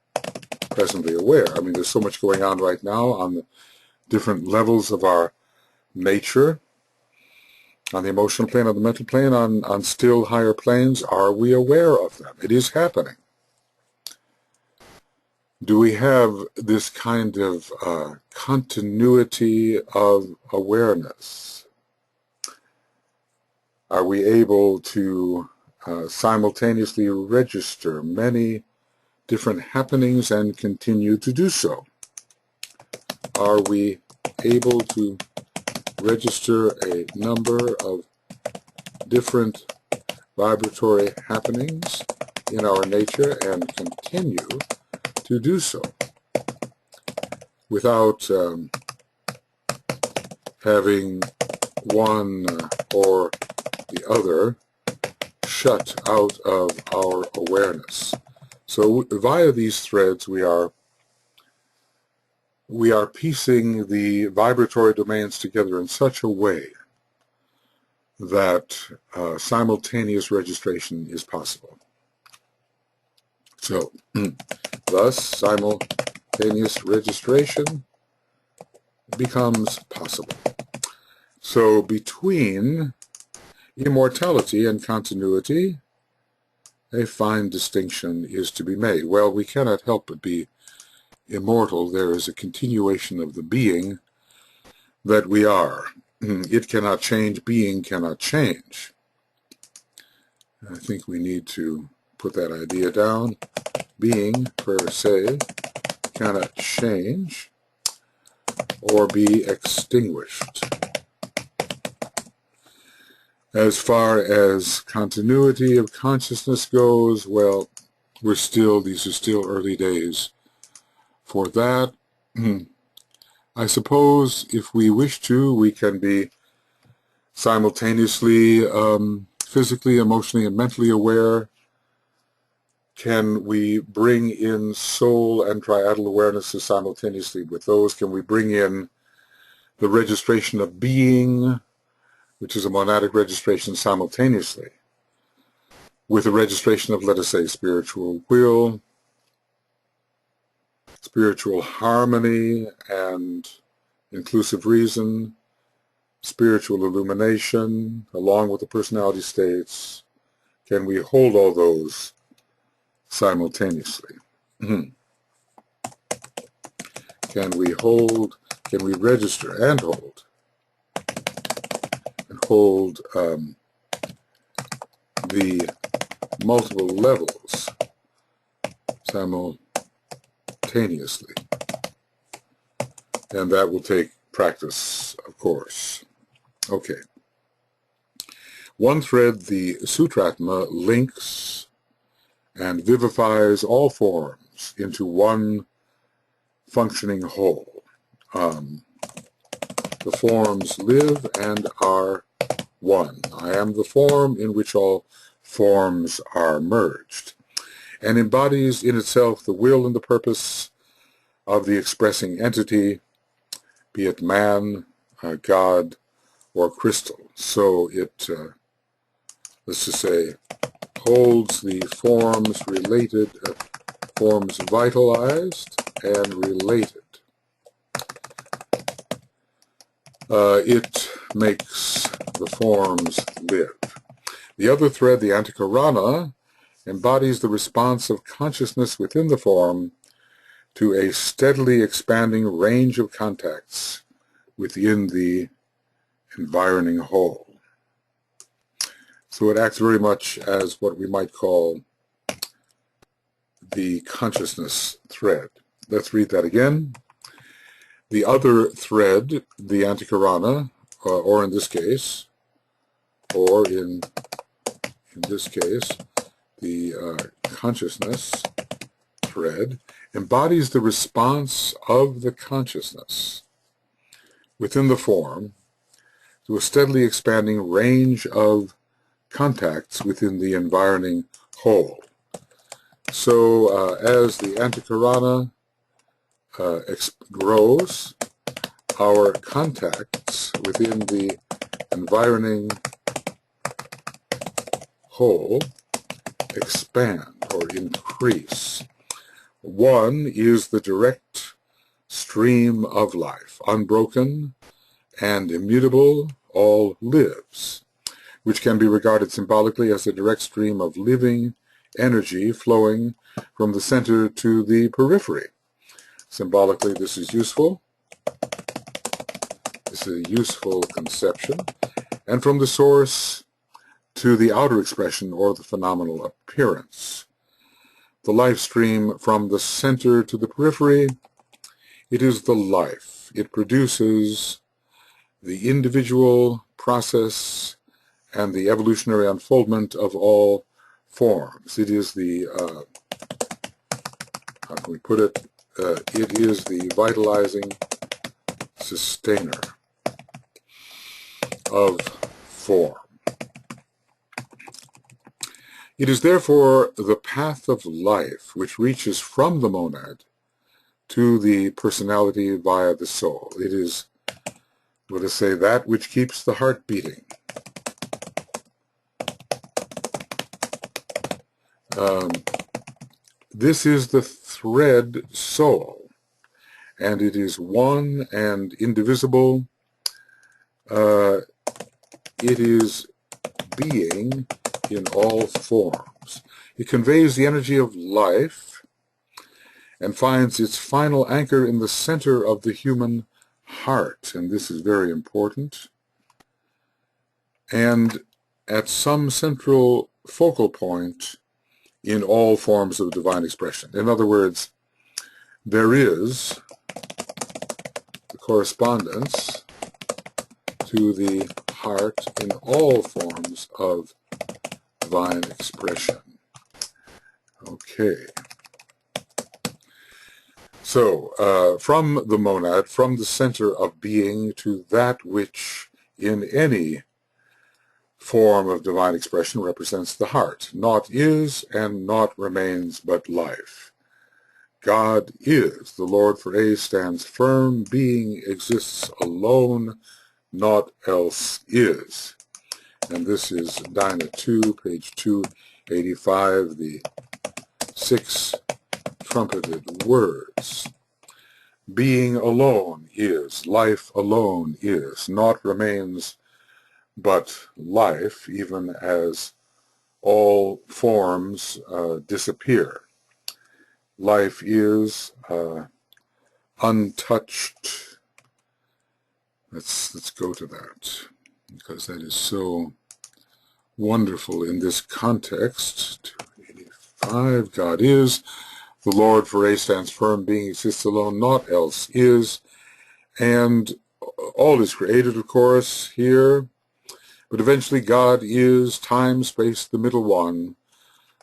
presently aware. I mean, there's so much going on right now on the different levels of our nature, on the emotional plane, on the mental plane, on still higher planes. Are we aware of them? It is happening. Do we have this kind of continuity of awareness? Are we able to simultaneously register many different happenings and continue to do so? Are we able to register a number of different vibratory happenings in our nature and continue to do so without having one or the other shut out of our awareness? So via these threads we are piecing the vibratory domains together in such a way that simultaneous registration is possible. So, thus, simultaneous registration becomes possible. So, between immortality and continuity, a fine distinction is to be made. Well, we cannot help but be immortal. There is a continuation of the being that we are. It cannot change. Being cannot change. I think we need to put that idea down. Being, per se, cannot change or be extinguished. As far as continuity of consciousness goes, well, these are still early days for that. I suppose if we wish to, we can be simultaneously physically, emotionally, and mentally aware. Can we bring in soul and triadal awarenesses simultaneously with those? Can we bring in the registration of being, which is a monadic registration, simultaneously with the registration of, let us say, spiritual will, spiritual harmony and inclusive reason, spiritual illumination, along with the personality states? Can we hold all those simultaneously? Can we register and hold the multiple levels simultaneously? And that will take practice, of course. Okay. One thread, the Sutratma, links and vivifies all forms into one functioning whole. The forms live and are one. I am the form in which all forms are merged, and embodies in itself the will and the purpose of the expressing entity, be it man, God, or crystal. So it, let's just say, holds the forms related, forms vitalized and related. It makes the forms live. The other thread, the Antakarana, embodies the response of consciousness within the form to a steadily expanding range of contacts within the environing whole. So it acts very much as what we might call the consciousness thread. Let's read that again. The other thread, the Antakarana, or in this case, the consciousness thread, embodies the response of the consciousness within the form to a steadily expanding range of contacts within the environing whole. So as the Antakarana grows, our contacts within the environing whole expand or increase. One is the direct stream of life, unbroken and immutable, all lives, which can be regarded symbolically as a direct stream of living energy flowing from the center to the periphery. Symbolically, this is useful. This is a useful conception. And from the source to the outer expression or the phenomenal appearance. The life stream from the center to the periphery, it is the life. It produces the individual process and the evolutionary unfoldment of all forms. It is the, how can we put it? It is the vitalizing sustainer of form. It is therefore the path of life which reaches from the monad to the personality via the soul. It is, let us say, that which keeps the heart beating. This is the thread soul, and it is one and indivisible. It is being in all forms. It conveys the energy of life and finds its final anchor in the center of the human heart, and this is very important, and at some central focal point in all forms of divine expression. In other words, there is the correspondence to the heart in all forms of divine expression. Okay. So, from the monad, from the center of being to that which in any form of divine expression represents the heart. Naught is and naught remains but life. God is. The Lord for A stands firm. Being exists alone. Naught else is. And this is Dyna 2, page 285, the 6 trumpeted words. Being alone is. Life alone is. Naught remains but life, even as all forms disappear. Life is untouched. Let's go to that, because that is so wonderful in this context. 285, God is. The Lord for A stands firm. Being exists alone. Naught else is. And all is created, of course, here. But eventually God is, time, space, the middle one,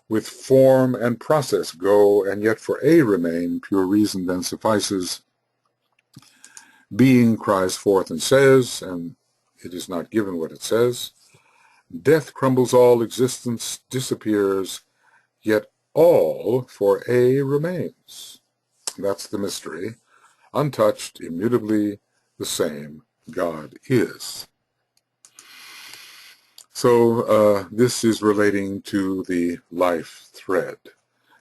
with form and process go, and yet for A remain, pure reason then suffices. Being cries forth and says, and it is not given what it says. Death crumbles all, existence disappears, yet all for A remains. That's the mystery. Untouched, immutably the same, God is. So this is relating to the life thread.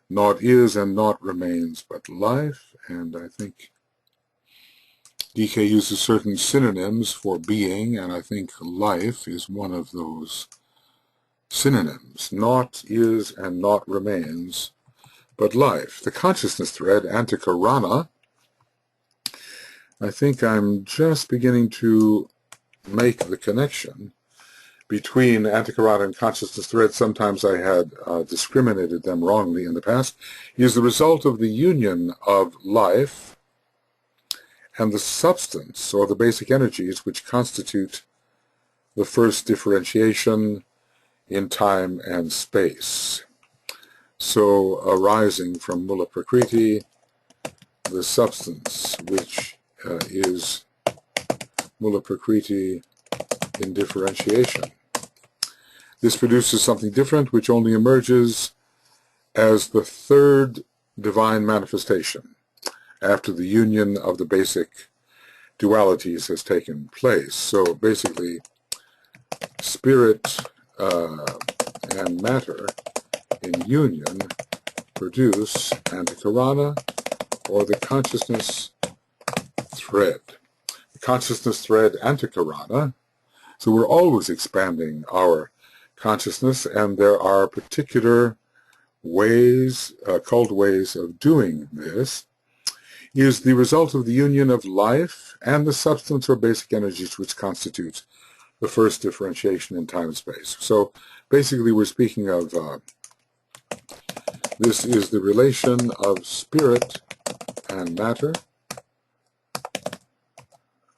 Naught is and naught remains but life, and I think DK uses certain synonyms for being, and I think life is one of those synonyms. Naught is and naught remains but life. The consciousness thread, Antakarana, I think I'm just beginning to make the connection between Antakarana and consciousness thread. Sometimes I had discriminated them wrongly in the past, is the result of the union of life and the substance, or the basic energies, which constitute the first differentiation in time and space. So arising from Mula Prakriti, the substance, which is Mula Prakriti in differentiation. This produces something different, which only emerges as the third divine manifestation after the union of the basic dualities has taken place. So basically, spirit and matter in union produce Antakarana, or the consciousness thread. The consciousness thread, Antakarana. So we're always expanding our consciousness, and there are particular ways, cult ways of doing this, is the result of the union of life and the substance or basic energies which constitute the first differentiation in time-space. So basically we're speaking of, this is the relation of spirit and matter.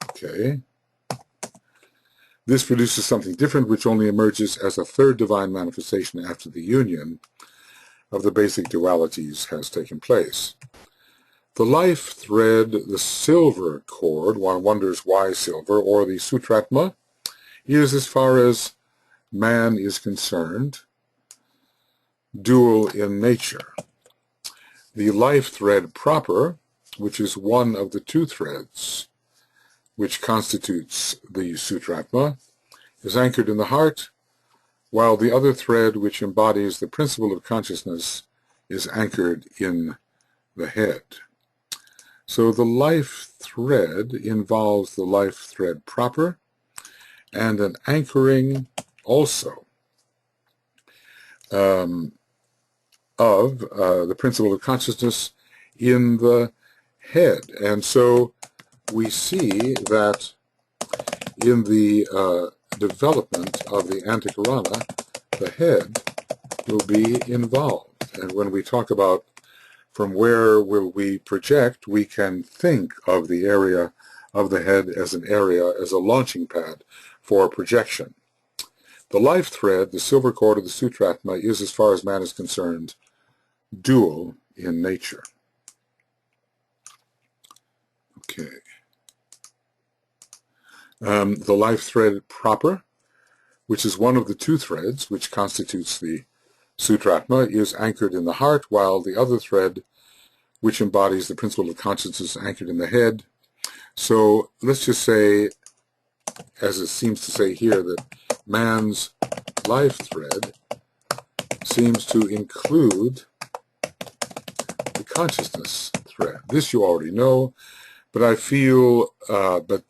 Okay. This produces something different, which only emerges as a third divine manifestation after the union of the basic dualities has taken place. The life thread, the silver cord, one wonders why silver, or the Sutratma, is, as far as man is concerned, dual in nature. The life thread proper, which is one of the two threads which constitutes the Sutratma, is anchored in the heart, while the other thread, which embodies the principle of consciousness, is anchored in the head. So the life thread involves the life thread proper and an anchoring also of the principle of consciousness in the head. And so we see that in the development of the Antakarana, the head will be involved. And when we talk about from where will we project, we can think of the area of the head as an area, as a launching pad for projection. The life thread, the silver cord of the Sutratma, is, as far as man is concerned, dual in nature. Okay. The life thread proper, which is one of the two threads which constitutes the Sutratma, is anchored in the heart, while the other thread, which embodies the principle of consciousness, is anchored in the head. So let's just say, as it seems to say here, that man's life thread seems to include the consciousness thread. This you already know. But I feel, the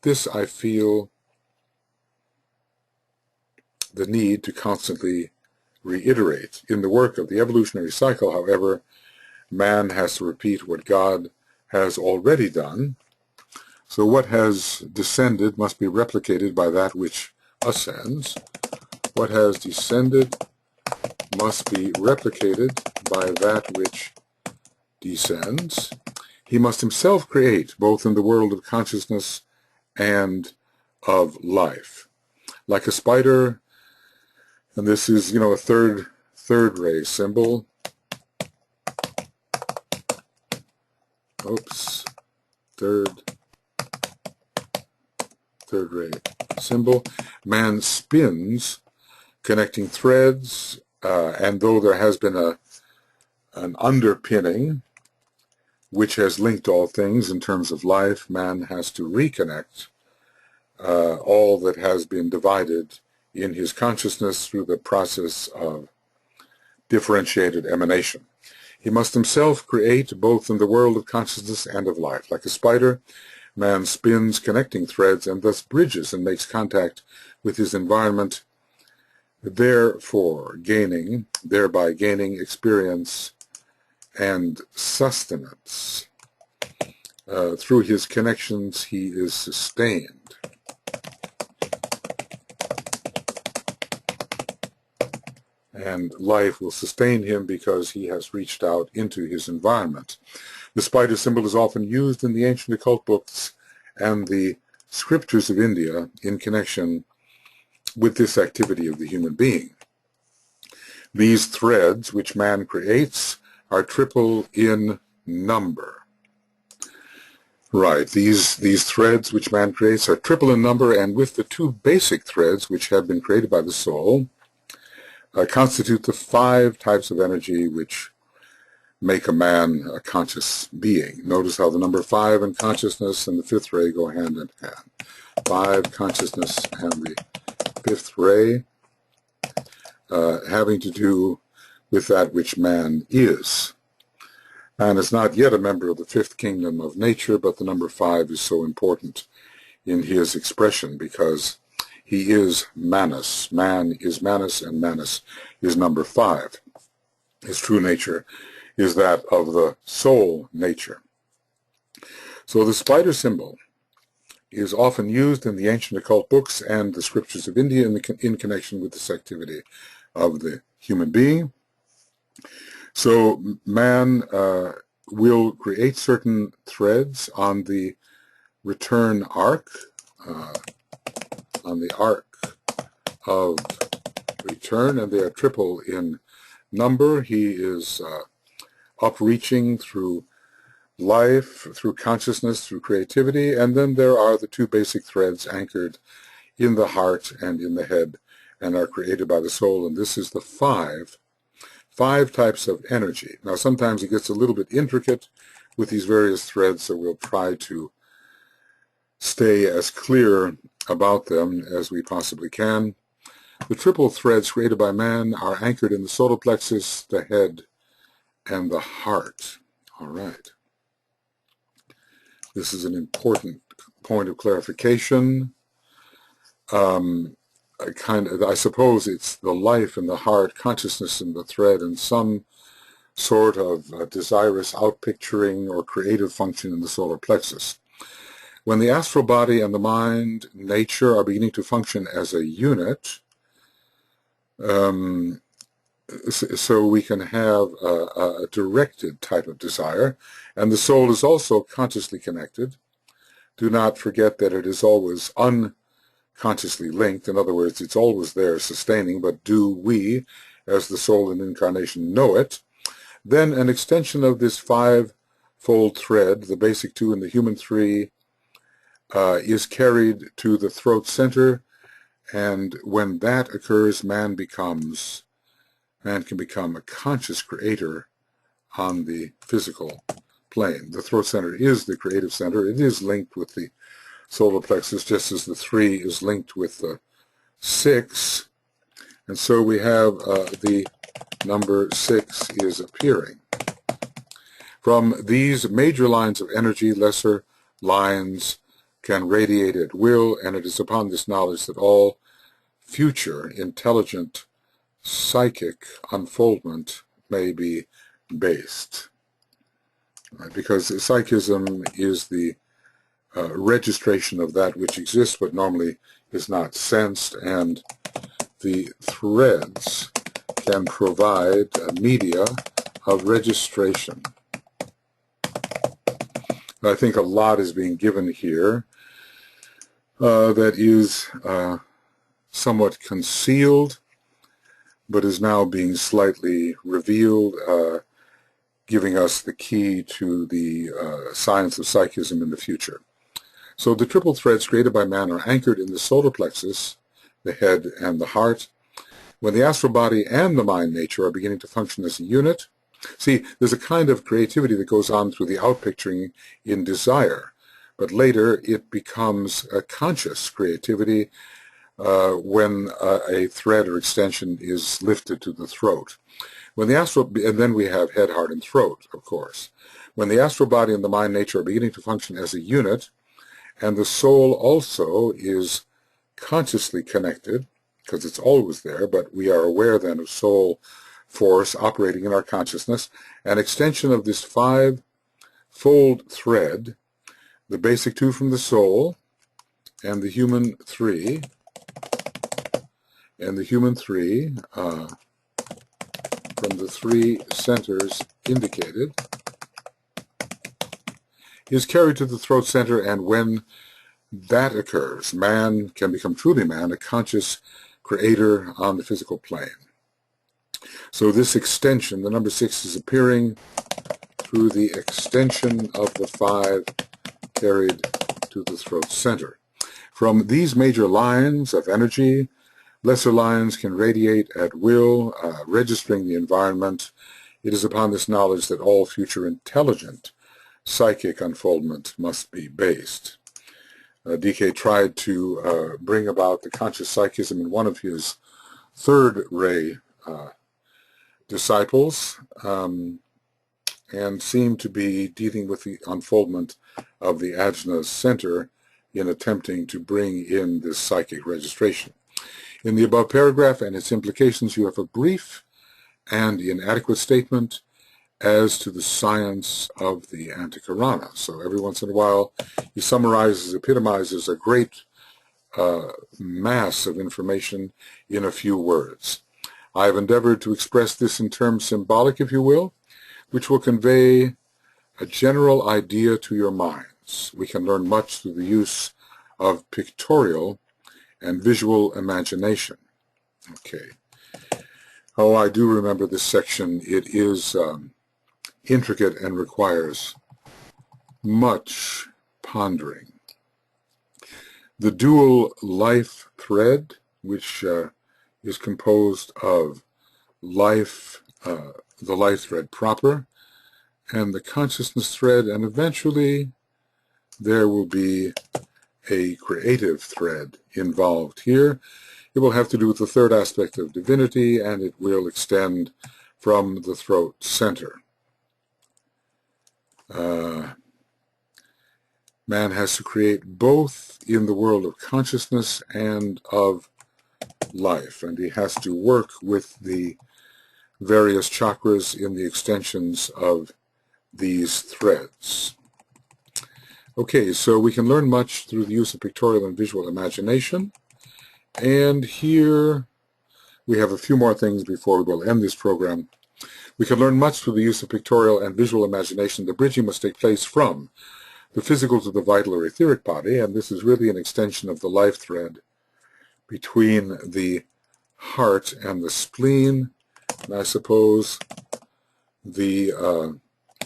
need to constantly reiterate. In the work of the evolutionary cycle, however, man has to repeat what God has already done. So what has descended must be replicated by that which ascends. What has descended must be replicated by that which descends. He must himself create, both in the world of consciousness and of life. Like a spider, and this is, a third ray symbol. Oops, third ray symbol. Man spins, connecting threads, and though there has been an underpinning which has linked all things in terms of life, man has to reconnect all that has been divided in his consciousness through the process of differentiated emanation. He must himself create both in the world of consciousness and of life. Like a spider, man spins connecting threads and thus bridges and makes contact with his environment, thereby gaining experience and sustenance. Through his connections, he is sustained. And life will sustain him because he has reached out into his environment. The spider symbol is often used in the ancient occult books and the scriptures of India in connection with this activity of the human being. These threads which man creates are triple in number. Right, these threads which man creates are triple in number, and with the two basic threads which have been created by the soul, constitute the 5 types of energy which make a man a conscious being. Notice how the number 5 and consciousness and the 5th ray go hand in hand. 5, consciousness, and the 5th ray, having to do with that which man is. Man is not yet a member of the 5th kingdom of nature, but the number 5 is so important in his expression because he is Manas. Man is Manas, and Manas is number 5. His true nature is that of the soul nature. So the spider symbol is often used in the ancient occult books and the scriptures of India in connection with this activity of the human being. So man will create certain threads on the return arc, on the arc of return, and they are triple in number. He is upreaching through life, through consciousness, through creativity, and then there are the two basic threads anchored in the heart and in the head and are created by the soul, and this is the five types of energy. Now sometimes it gets a little bit intricate with these various threads, so we'll try to stay as clear about them as we possibly can. The triple threads created by man are anchored in the solar plexus, the head, and the heart. All right. This is an important point of clarification. I suppose it's the life and the heart, consciousness in the thread, and some sort of desirous outpicturing or creative function in the solar plexus. When the astral body and the mind, nature, are beginning to function as a unit, so we can have a directed type of desire, and the soul is also consciously connected. Do not forget that it is always unconsciously linked. In other words, it's always there sustaining, but do we, as the soul in incarnation, know it? Then an extension of this five-fold thread, the basic two and the human three, is carried to the throat center, and when that occurs, man can become a conscious creator on the physical plane. The throat center is the creative center. It is linked with the solar plexus, just as the 3 is linked with the 6. And so we have the number 6 is appearing. From these major lines of energy, lesser lines can radiate at will, and it is upon this knowledge that all future intelligent psychic unfoldment may be based. Right? Because psychism is the registration of that which exists but normally is not sensed, and the threads can provide a media of registration. I think a lot is being given here that is somewhat concealed, but is now being slightly revealed, giving us the key to the science of psychism in the future. So the triple threads created by man are anchored in the solar plexus, the head, and the heart. When the astral body and the mind nature are beginning to function as a unit, see, there's a kind of creativity that goes on through the outpicturing in desire, but later it becomes a conscious creativity when a thread or extension is lifted to the throat. When the astral, and then we have head, heart, and throat, of course. When the astral body and the mind nature are beginning to function as a unit, and the soul also is consciously connected, because it's always there, but we are aware then of soul force operating in our consciousness, an extension of this five-fold thread, the basic 2 from the soul, and the human 3, from the 3 centers indicated, is carried to the throat center, and when that occurs, man can become truly man, a conscious creator on the physical plane. So this extension, the number 6 is appearing through the extension of the 5 carried to the throat center. From these major lines of energy, lesser lines can radiate at will, registering the environment. It is upon this knowledge that all future intelligent psychic unfoldment must be based. DK tried to bring about the conscious psychism in one of his third ray disciples, and seemed to be dealing with the unfoldment of the Ajna center in attempting to bring in this psychic registration. In the above paragraph and its implications, you have a brief and inadequate statement as to the science of the Antikarana. So every once in a while, he summarizes, epitomizes a great mass of information in a few words. I have endeavored to express this in terms symbolic, if you will, which will convey a general idea to your minds. We can learn much through the use of pictorial and visual imagination. Okay. Oh, I do remember this section. It is intricate and requires much pondering. The dual life thread, which is composed of life, the life thread proper, and the consciousness thread, and eventually there will be a creative thread involved here. It will have to do with the third aspect of divinity, and it will extend from the throat center. Man has to create both in the world of consciousness and of life, and he has to work with the various chakras in the extensions of these threads. Okay, so we can learn much through the use of pictorial and visual imagination, and here we have a few more things before we will end this program. We can learn much through the use of pictorial and visual imagination. The bridging must take place from the physical to the vital or etheric body, and this is really an extension of the life thread between the heart and the spleen. And I suppose the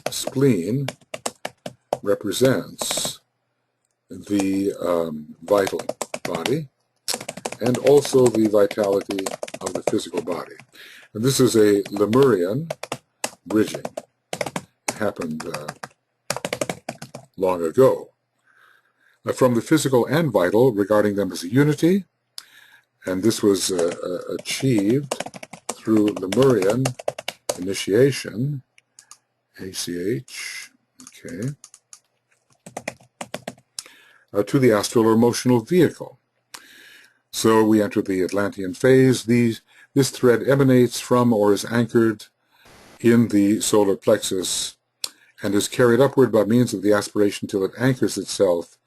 spleen represents the vital body and also the vitality of the physical body. And this is a Lemurian bridging. It happened long ago. From the physical and vital, regarding them as a unity, and this was achieved through Lemurian initiation, ACH, okay, to the astral or emotional vehicle. So we enter the Atlantean phase. This thread emanates from or is anchored in the solar plexus and is carried upward by means of the aspiration till it anchors itself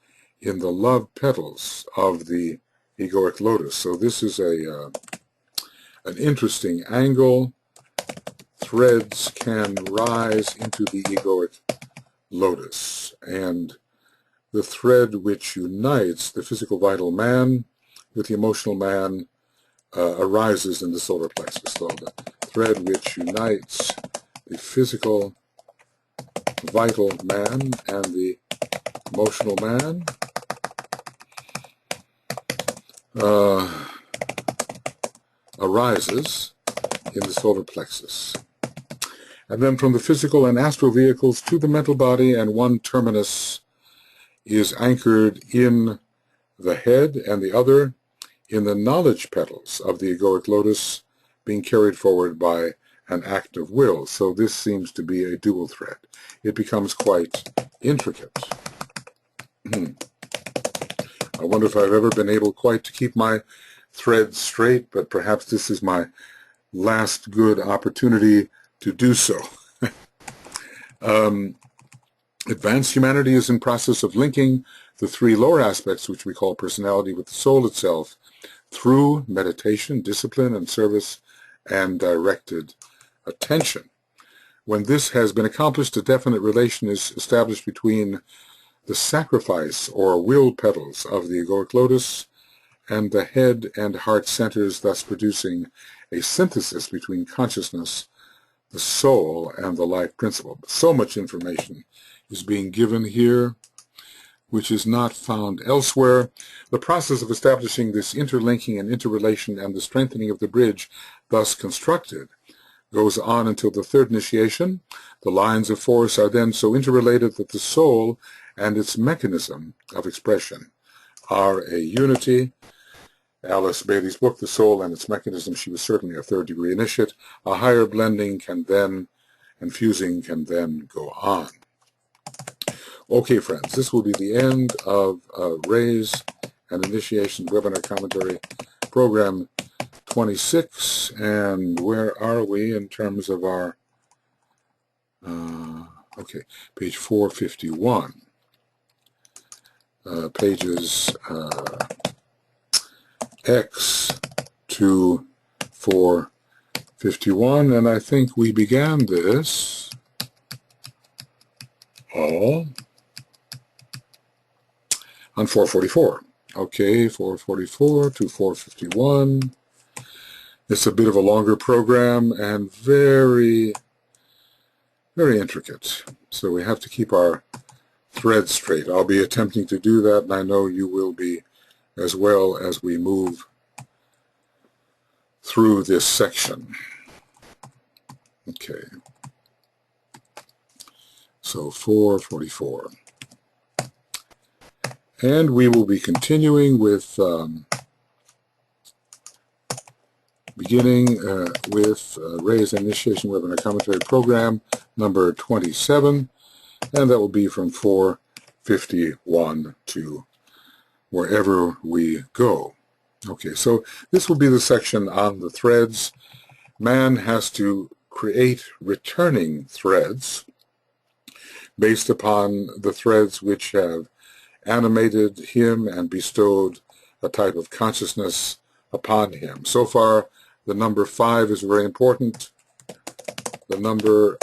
in the love petals of the egoic lotus. So this is an interesting angle. Threads can rise into the egoic lotus, and the thread which unites the physical vital man with the emotional man arises in the solar plexus. So the thread which unites the physical vital man and the emotional man arises in the solar plexus. And then from the physical and astral vehicles to the mental body, and one terminus is anchored in the head and the other in the knowledge petals of the egoic lotus, being carried forward by an act of will. So this seems to be a dual thread. It becomes quite intricate. I wonder if I've ever been able quite to keep my threads straight, but perhaps this is my last good opportunity to do so. Advanced humanity is in process of linking the three lower aspects, which we call personality, with the soul itself through meditation, discipline, and service, and directed attention. When this has been accomplished, a definite relation is established between the sacrifice or will petals of the egoic lotus and the head and heart centers, thus producing a synthesis between consciousness, the soul, and the life principle. So much information is being given here, which is not found elsewhere. The process of establishing this interlinking and interrelation and the strengthening of the bridge thus constructed goes on until the third initiation. The lines of force are then so interrelated that the soul and its mechanism of expression are a unity. Alice Bailey's book, The Soul and Its Mechanism, she was certainly a third-degree initiate. A higher blending can then, and fusing can then go on. Okay, friends, this will be the end of Rays and Initiation Webinar Commentary Program 26. And where are we in terms of our Okay, page 451. Pages X to 451, and I think we began this all on 444. Okay, 444 to 451. It's a bit of a longer program and very, very intricate. So we have to keep our thread straight. I'll be attempting to do that, and I know you will be as well as we move through this section. Okay. So 444. And we will be continuing with beginning with Ray's Initiation Webinar Commentary Program number 27, and that will be from 451 to wherever we go. Okay, so this will be the section on the threads. Man has to create returning threads based upon the threads which have animated him and bestowed a type of consciousness upon him. So far, the number 5 is very important. The number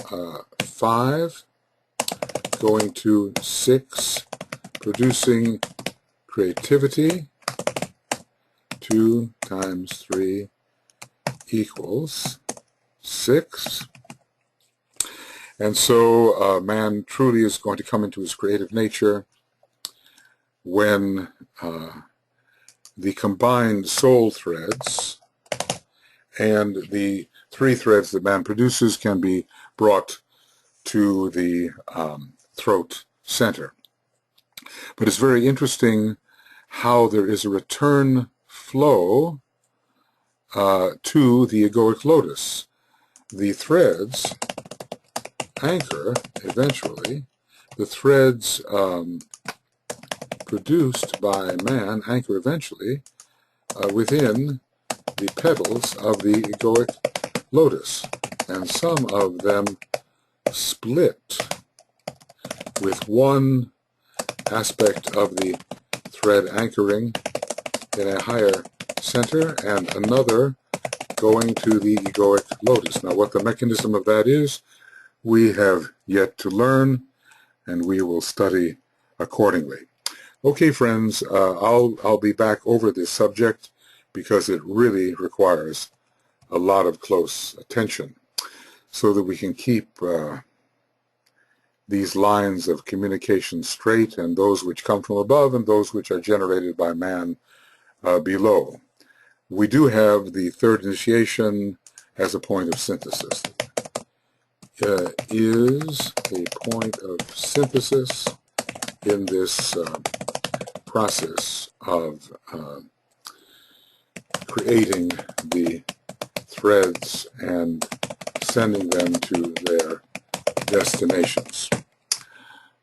5 going to 6, producing creativity. 2 times 3 equals 6. And so man truly is going to come into his creative nature when the combined soul threads and the 3 threads that man produces can be brought to the throat center. But it's very interesting how there is a return flow to the egoic lotus. The threads anchor eventually. The threads produced by man anchor eventually within the petals of the egoic lotus, and some of them split with one aspect of the thread anchoring in a higher center and another going to the egoic lotus. Now, what the mechanism of that is, we have yet to learn, and we will study accordingly. Okay, friends, I'll be back over this subject because it really requires a lot of close attention so that we can keep these lines of communication straight, and those which come from above and those which are generated by man below. We do have the third initiation as a point of synthesis. Is a point of synthesis in this process of creating the threads and sending them to their destinations.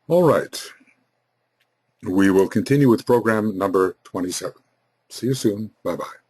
All right. We will continue with program number 27. See you soon. Bye-bye.